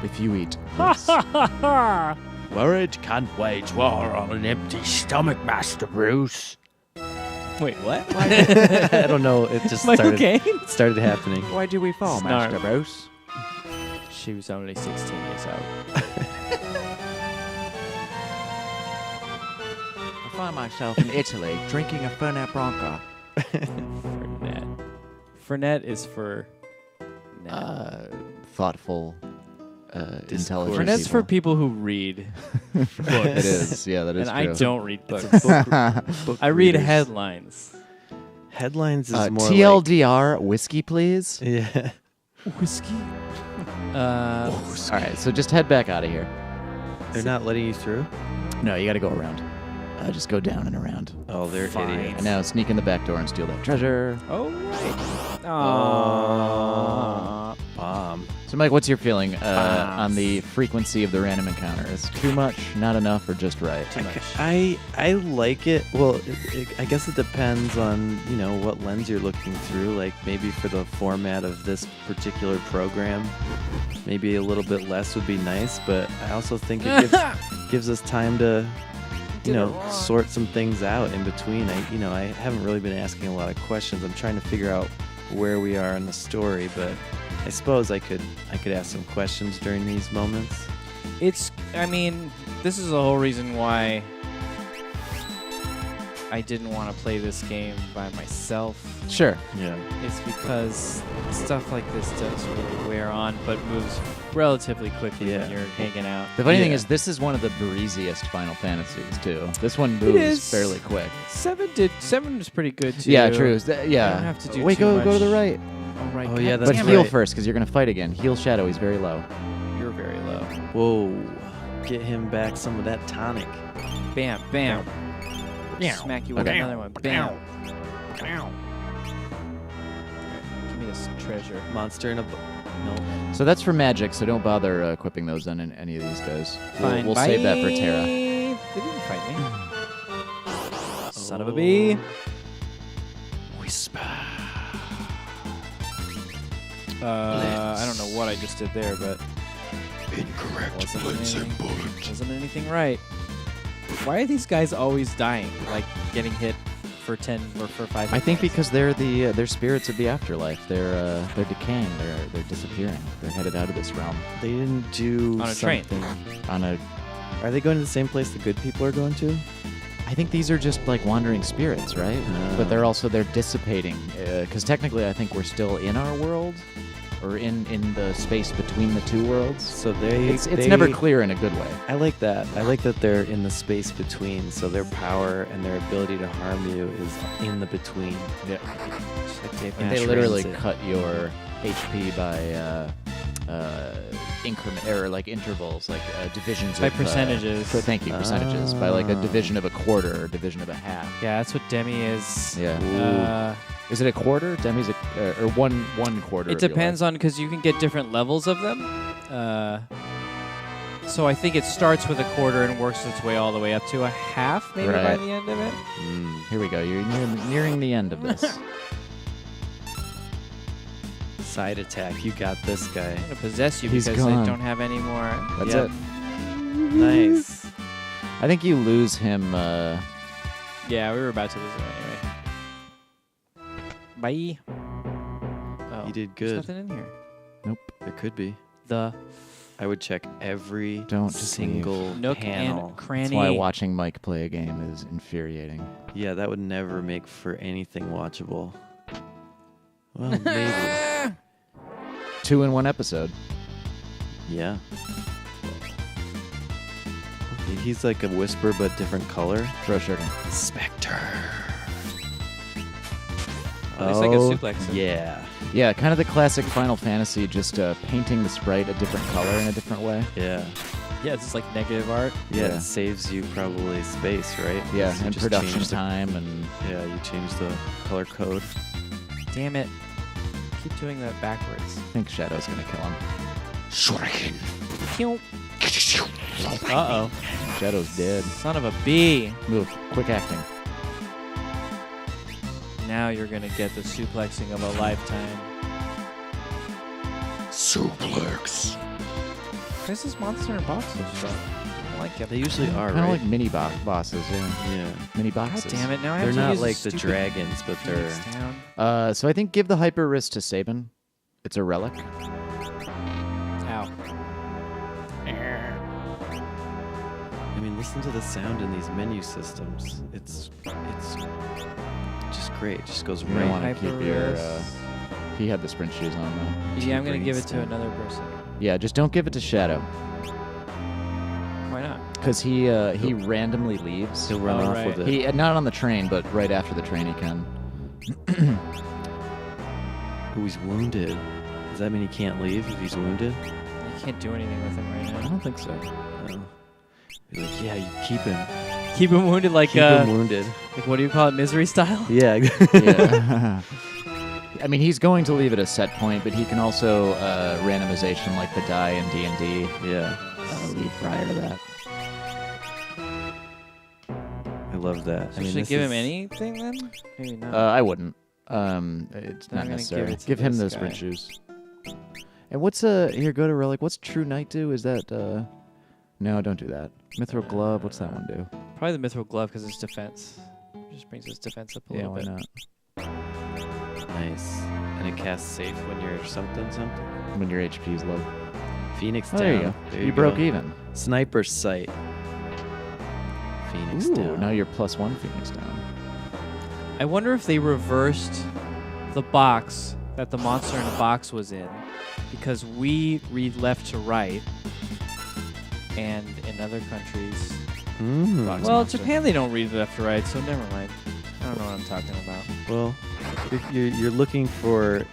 If you eat. Worried can't wage war on an empty stomach, Master Bruce. Wait, what? I don't know. It just Michael started, Caine? started happening. Why do we fall, Snarf. Master Bruce? She was only 16 years old. I find myself in Italy drinking a Fernet Branca. Fernet. Fernet is for. Thoughtful, intelligent Fernet's for people. people who read books. It is, yeah, that is And true. I don't read books. Book I read readers. headlines. Headlines is more TLDR, whiskey, please. like. Yeah. Whiskey. All right, so just head back out of here. They're not letting you through? No, you got to go around. Just go down and around. Oh, they're Fine. idiots. And now sneak in the back door and steal that treasure. Oh, right. Oh. Bomb. So, Mike, what's your feeling on the frequency of the random encounter? Is too much, not enough, or just right? Too much. I like it. Well, I guess it depends on what lens you're looking through. Like maybe for the format of this particular program, maybe a little bit less would be nice. But I also think it gives us time to sort some things out in between. I haven't really been asking a lot of questions. I'm trying to figure out where we are in the story, but I suppose I could ask some questions during these moments. I mean, this is the whole reason why I didn't want to play this game by myself. Sure. Yeah. It's because stuff like this does really wear on, but moves relatively quickly when Yeah. you're hanging out. The funny thing Yeah. is, this is one of the breeziest Final Fantasies, too. This one It moves is. fairly quick. 7 was pretty good too. Yeah, true. Yeah. I don't have to do Wait, too go to the much. right. Oh, right. Oh, God yeah, that's But damn heal it. first, because you're going to fight again. Heal Shadow, he's very low. You're very low. Whoa. Get him back some of that tonic. Bam, bam. Smack you with Okay. another one. Bam. Alright, give me this treasure. Monster in a no. So that's for magic, so don't bother equipping those on any of these guys. Fine. We'll save that for bye. Terra. They didn't fight me. Son of a bee. Whisper. I don't know what I just did there, but Incorrect. wasn't anything right. Why are these guys always dying? Like getting hit for 10 or for 5 I think hit points? because they're they're spirits of the afterlife. They're decaying. They're disappearing. They're headed out of this realm They didn't do On a train. something. on a. Are they going to the same place the good people are going to? I think these are just like wandering spirits, right? But they're dissipating because technically I think we're still in our world. or in the space between the two worlds. So It's never clear in a good way. I like that. I like that they're in the space between, so their power and their ability to harm you is in the between. Yeah. Just like Dave And they Nash literally runs it. cut your HP by increment or like intervals, like divisions By of percentages. Thank you, percentages by like a division of a quarter or division of a half. Yeah, that's what Demi is. Yeah. Is it a quarter? Demi's or one quarter. It depends on, because you can get different levels of them. So I think it starts with a quarter and works its way all the way up to a half, maybe by Right. the end of it. Here we go. You're nearing the end of this. Side attack. You got this guy. I'm gonna possess you He's because gone. I don't have any more. That's Yep. it. Nice. I think you lose him. Yeah, we were about to lose him anyway. Bye. Oh, You did there's good. nothing in here. There could be. The I would check every Don't just single nook panel. and cranny. That's why watching Mike play a game is infuriating. Yeah, that would never make for anything watchable. Well, maybe. 2 in 1 episode. Yeah. He's like a whisper but different color. Throw shirting. Spectre. It's like a suplex. Yeah. Yeah, kind of the classic Final Fantasy, just painting the sprite a different color in a different way. Yeah. Yeah, it's just like negative art. Yeah, Yeah. it saves you probably space, right? Yeah, You and just production change the- time and Yeah, you change the color code. Damn it. Keep doing that backwards. I think Shadow's gonna kill him. Shuriken. Uh-oh. Shadow's dead. Son of a bee. Move. Quick acting. Now you're going to get the suplexing of a lifetime. Suplex. Why is this monster and box so strong? I don't like it. They usually are, Kind of right? like mini bosses, yeah. Yeah. Mini God boxes. damn it. Now I They're have to not use like this the stupid dragons, but they're... Phoenix down. So I think give the hyper wrist to Sabin. It's a relic. Ow. I mean, listen to the sound in these menu systems. It's just great. It just goes You right. don't want to Hyper keep your... wrist. He had the sprint shoes on, though. Yeah, I'm going to green give it to stem. another person. Yeah, just don't give it to Shadow. Why not? Because he randomly leaves. He'll run Oh, off right. with it. He not on the train, but right after the train he can. Ooh, he's wounded. Does that mean he can't leave if he's wounded? You can't do anything with him right I now. don't think so. No. Be like, yeah, you keep him. Keep him wounded like, Keep him wounded. like, what do you call it, misery style? Yeah. Yeah. I mean, he's going to leave at a set point, but he can also randomization like the die in D&D. Yeah. Leave prior to that. I love that. So I mean, should I this give him is- anything then? Maybe not. I wouldn't. It's Then not I'm gonna necessary. give it to Give him this those guy. sprint shoes. And what's here? Go to relic. What's True Knight do? Is that No, don't do that. Mithril glove. What's that one do? Probably the mithril glove because it's defense. Just brings his defense up a Yeah, little why bit. not? Nice. And it casts safe when you're something. When your HP's low. Phoenix Oh, down. there you go. There you go. broke even. Sniper sight. Phoenix Ooh, down. now you're +1 Phoenix down. I wonder if they reversed the box that the monster in the box was in, because we read left to right, and in other countries, Mm. Box well, monster. Japan they don't read left to right, so never mind. I don't know what I'm talking about. Well, you're looking for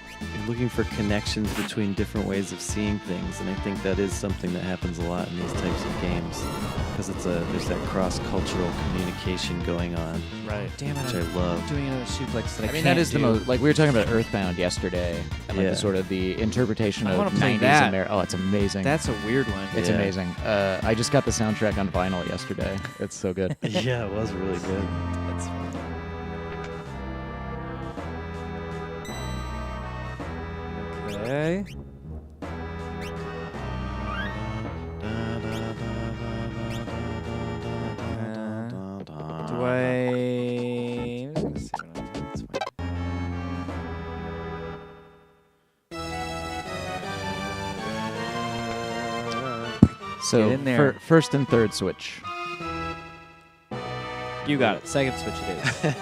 connections between different ways of seeing things, and I think that is something that happens a lot in these types of games, because there's that cross-cultural communication going on, Right. Damn it! which I I'm love. doing another suplex that I I mean, can't that is the do. most, like we were talking about Earthbound yesterday, and like Yeah. the sort of the interpretation I of wanna play 90s that. Oh, it's amazing. That's a weird one. It's Yeah. amazing. I just got the soundtrack on vinyl yesterday. It's so good. Yeah, it was really good. That's fun. Okay. Do I? I'm just gonna save it on. That's fine. So Get in there. first and third switch. You got it. Second switch it is.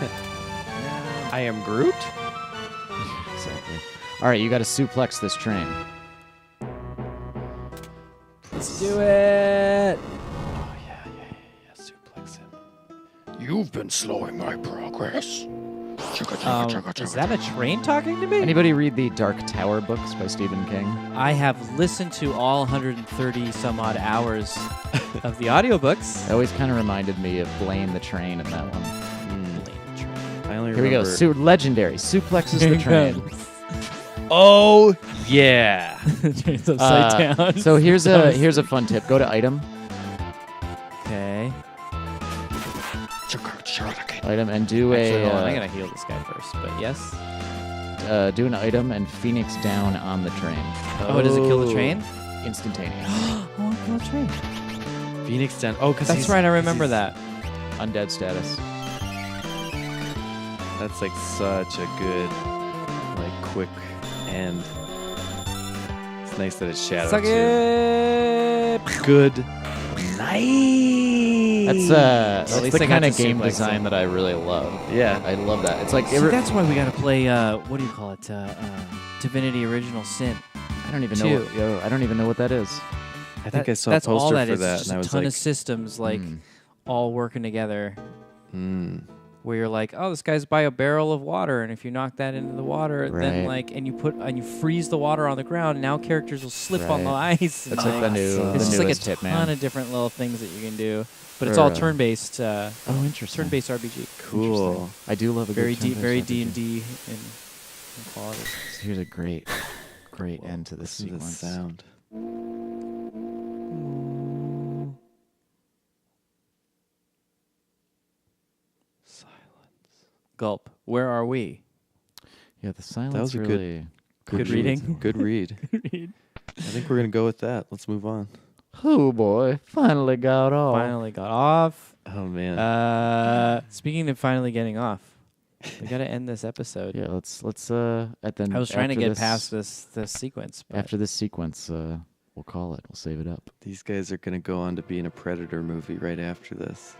I am Groot. Exactly. All right, you got to suplex this train. Let's do it. Oh, yeah. Suplex him. You've been slowing my progress. Is that a train talking to me? Anybody read the Dark Tower books by Stephen King? I have listened to all 130 some odd hours of the audiobooks. It always kind of reminded me of Blaine the Train in that one. I only Here we go. remember... Legendary. Suplexes the train. Oh, yeah. Train's upside down. So here's a fun tip. Go to item. Okay. Item and do Actually, a... hold on, I gotta heal this guy first, but yes. do an item and Phoenix down on the train. Oh, does it kill the train? Instantaneous. I want to kill the train. Phoenix down. Oh, because That's right, I remember that. Undead status. That's like such a good, like, quick end. It's nice that it's shadowed Suck too. it! Good. Nice. That's least the I got kind of to game suplex design him. that I really love. Yeah. I love that. It's like See, that's why we gotta play, what do you call it? Divinity Original Sin. I don't even know. I don't even know what that is. I think I saw a That's all poster that for is. that, It's just and I a was ton like, of systems, like, all working together. Where you're like, oh, this guy's by a barrel of water, and if you knock that into the water, then Right. like, and you freeze the water on the ground, now characters will slip on the ice. That's and like the new. It's just like a newest ton Hitman. of different little things that you can do, but it's For, all turn-based. Oh, interesting. Turn-based RPG. cool. I do love a Very good deep, very turn-based D&D RPG. in quality. Here's a great end to this Listen to the sequence. sound. Gulp. Where are we? Yeah, the silence That was a really. Good reading. Good read. I think we're gonna go with that. Let's move on. Oh boy, finally got off. Finally got off. Oh man. Speaking of finally getting off, we got to end this episode. Yeah, let's then. I was trying to after get this- past this sequence. But After this sequence, we'll call it. We'll save it up. These guys are gonna go on to be in a Predator movie right after this.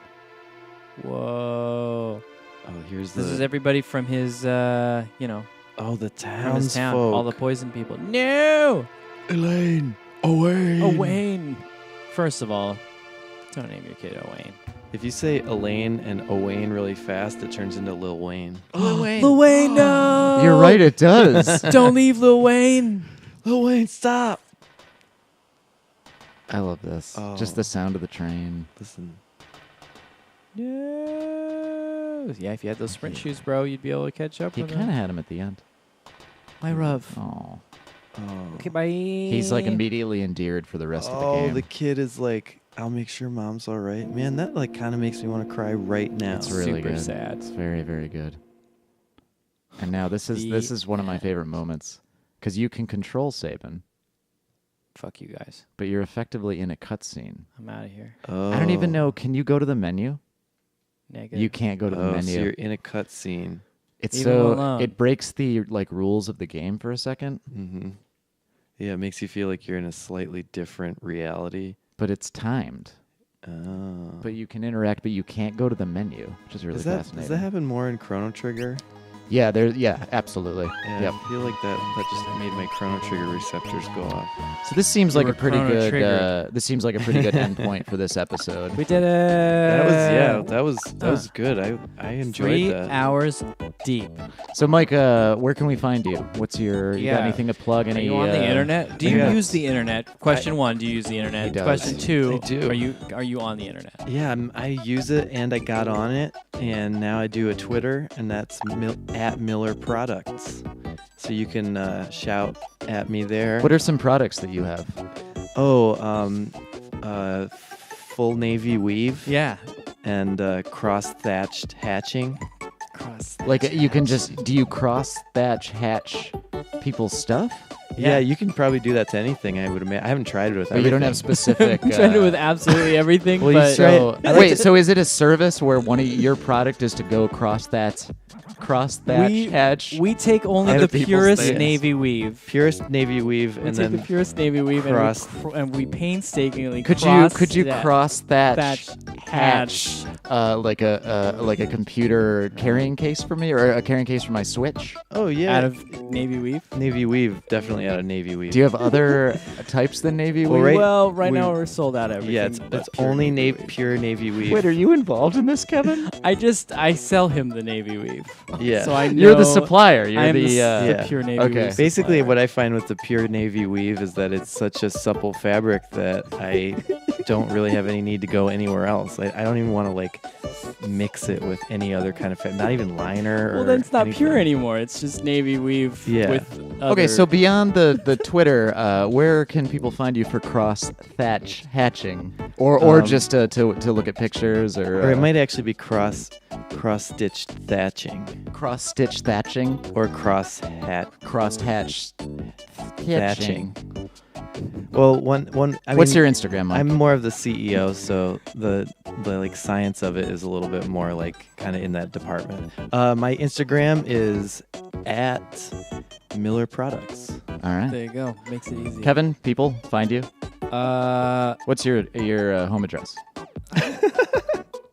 Whoa. Oh, here's This the. is everybody from his, Oh, the from his town. townsfolk. All the poison people. No! Elaine, Owain. Owain. First of all, don't name your kid Owain. If you say Elaine and Owain really fast, it turns into Lil Wayne. Lil Wayne. Lil Wayne, no! You're right. It does. Don't leave Lil Wayne. Lil Wayne, stop! I love this. Oh. Just the sound of the train. Listen. No. Yeah, if you had those sprint shoes, bro, you'd be able to catch up He with kind of him. had him at the end. My Ruv. Oh. Oh. Okay, bye. He's like immediately endeared for the rest of the Oh, game. the kid is like, I'll make sure mom's all right. Man, that like kind of makes me want to cry right now. It's really super good. sad. It's very, very good. And now this is one of my favorite moments because you can control Sabin, Fuck you guys. but you're effectively in a cutscene. I'm out of here. Oh. I don't even know. Can you go to the menu? Negative. You can't go to the Oh, so menu. you're in a cutscene. It's Leave him so alone. it breaks the like rules of the game for a second, Mm-hmm. Yeah, it makes you feel like you're in a slightly different reality. but it's timed. Oh. But you can interact, but you can't go to the menu, which is really Does fascinating. that happen more in Chrono Trigger? Yeah, absolutely. Yeah, Yep. I feel like that just made my Chrono Trigger receptors go off. So this seems like were a pretty Chrono good. Triggered. This seems like a pretty good endpoint for this episode. We did it. That was good. I enjoyed 3 that. hours deep. So, Mike, where can we find you? What's your? You got Yeah. anything to plug? Are Any? you on the internet? Do you Yeah. use the internet? Question 1, do you use the internet? He does. Question 2, I do. Are you on the internet? Yeah, I use it and I got on it, and now I do a Twitter, and that's at Miller Products. So you can shout at me there. What are some products that you have? Full navy weave. Yeah. And cross-thatched hatching. Like you can just do you cross hatch people's stuff? Yeah, you can probably do that to anything. I would imagine. I haven't tried it with. But you don't have specific. I'm trying to do with absolutely everything. Well, you but try- So, wait, so is it a service where one of your product is to go cross that hatch? we take only Other the people's purest things. navy weave. Purest navy weave, We and take then the purest navy weave cross- and we painstakingly Could cross you that cross thatch hatch like a computer carrying case for me, or a carrying case for my Switch? Oh yeah, Out of Navy Weave. Navy Weave, definitely out of Navy Weave. Do you have other types than Navy Well, Weave? Right now we're sold out everything. Yeah, it's but pure only Navy Weave. pure Navy Weave. Wait, are you involved in this, Kevin? I sell him the Navy Weave. Yeah. So I know You're the supplier. You're I'm the yeah. pure Navy Okay. Weave. Basically, supplier. what I find with the pure Navy Weave is that it's such a supple fabric that I don't really have any need to go anywhere else. I don't even want to like mix it with any other kind of fabric, not even liner. Well, or then it's not anything. pure anymore. It's just Navy Weave Yeah. with Okay, other- so beyond the Twitter, where can people find you for cross thatch hatching, or just to look at pictures, Or it might actually be cross stitched thatching cross stitch thatching, or cross hat cross hatch thatching. Well, one. I What's mean, your Instagram, Mike? I'm more of the CEO, so the like science of it is a little bit more like kind of in that department. My Instagram is at Miller Products. All right, There you go. Makes it easy. Kevin. People find you. What's your home address?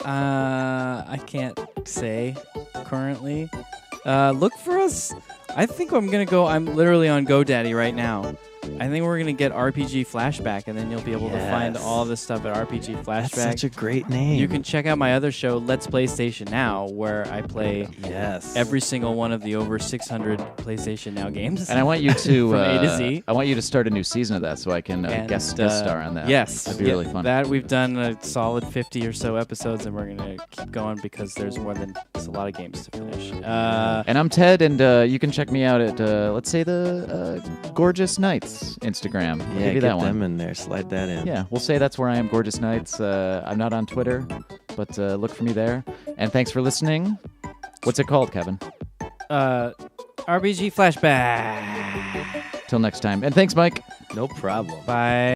I can't say currently. Look for us. I think I'm literally on GoDaddy right now. I think we're gonna get RPG Flashback, and then you'll be able to find Yes. all this stuff at RPG Flashback. That's such a great name. You can check out my other show, Let's PlayStation Now, where I play Yes. every single one of the over 600 PlayStation Now games. And I want you to From A to Z. I want you to start a new season of that, so I can And, guest star on that. Yes, that'd be really fun. That we've done a solid 50 or so episodes, and we're gonna keep going because there's a lot of games to finish. And I'm Ted, and you can check me out at let's say the Gorgeous Nights Instagram. I'll Yeah, give you get that them one. in there. Slide that in. Yeah, we'll say that's where I am, Gorgeous Nights. I'm not on Twitter, but look for me there. And thanks for listening. What's it called, Kevin? RPG Flashback. Till next time. And thanks, Mike. No problem. Bye.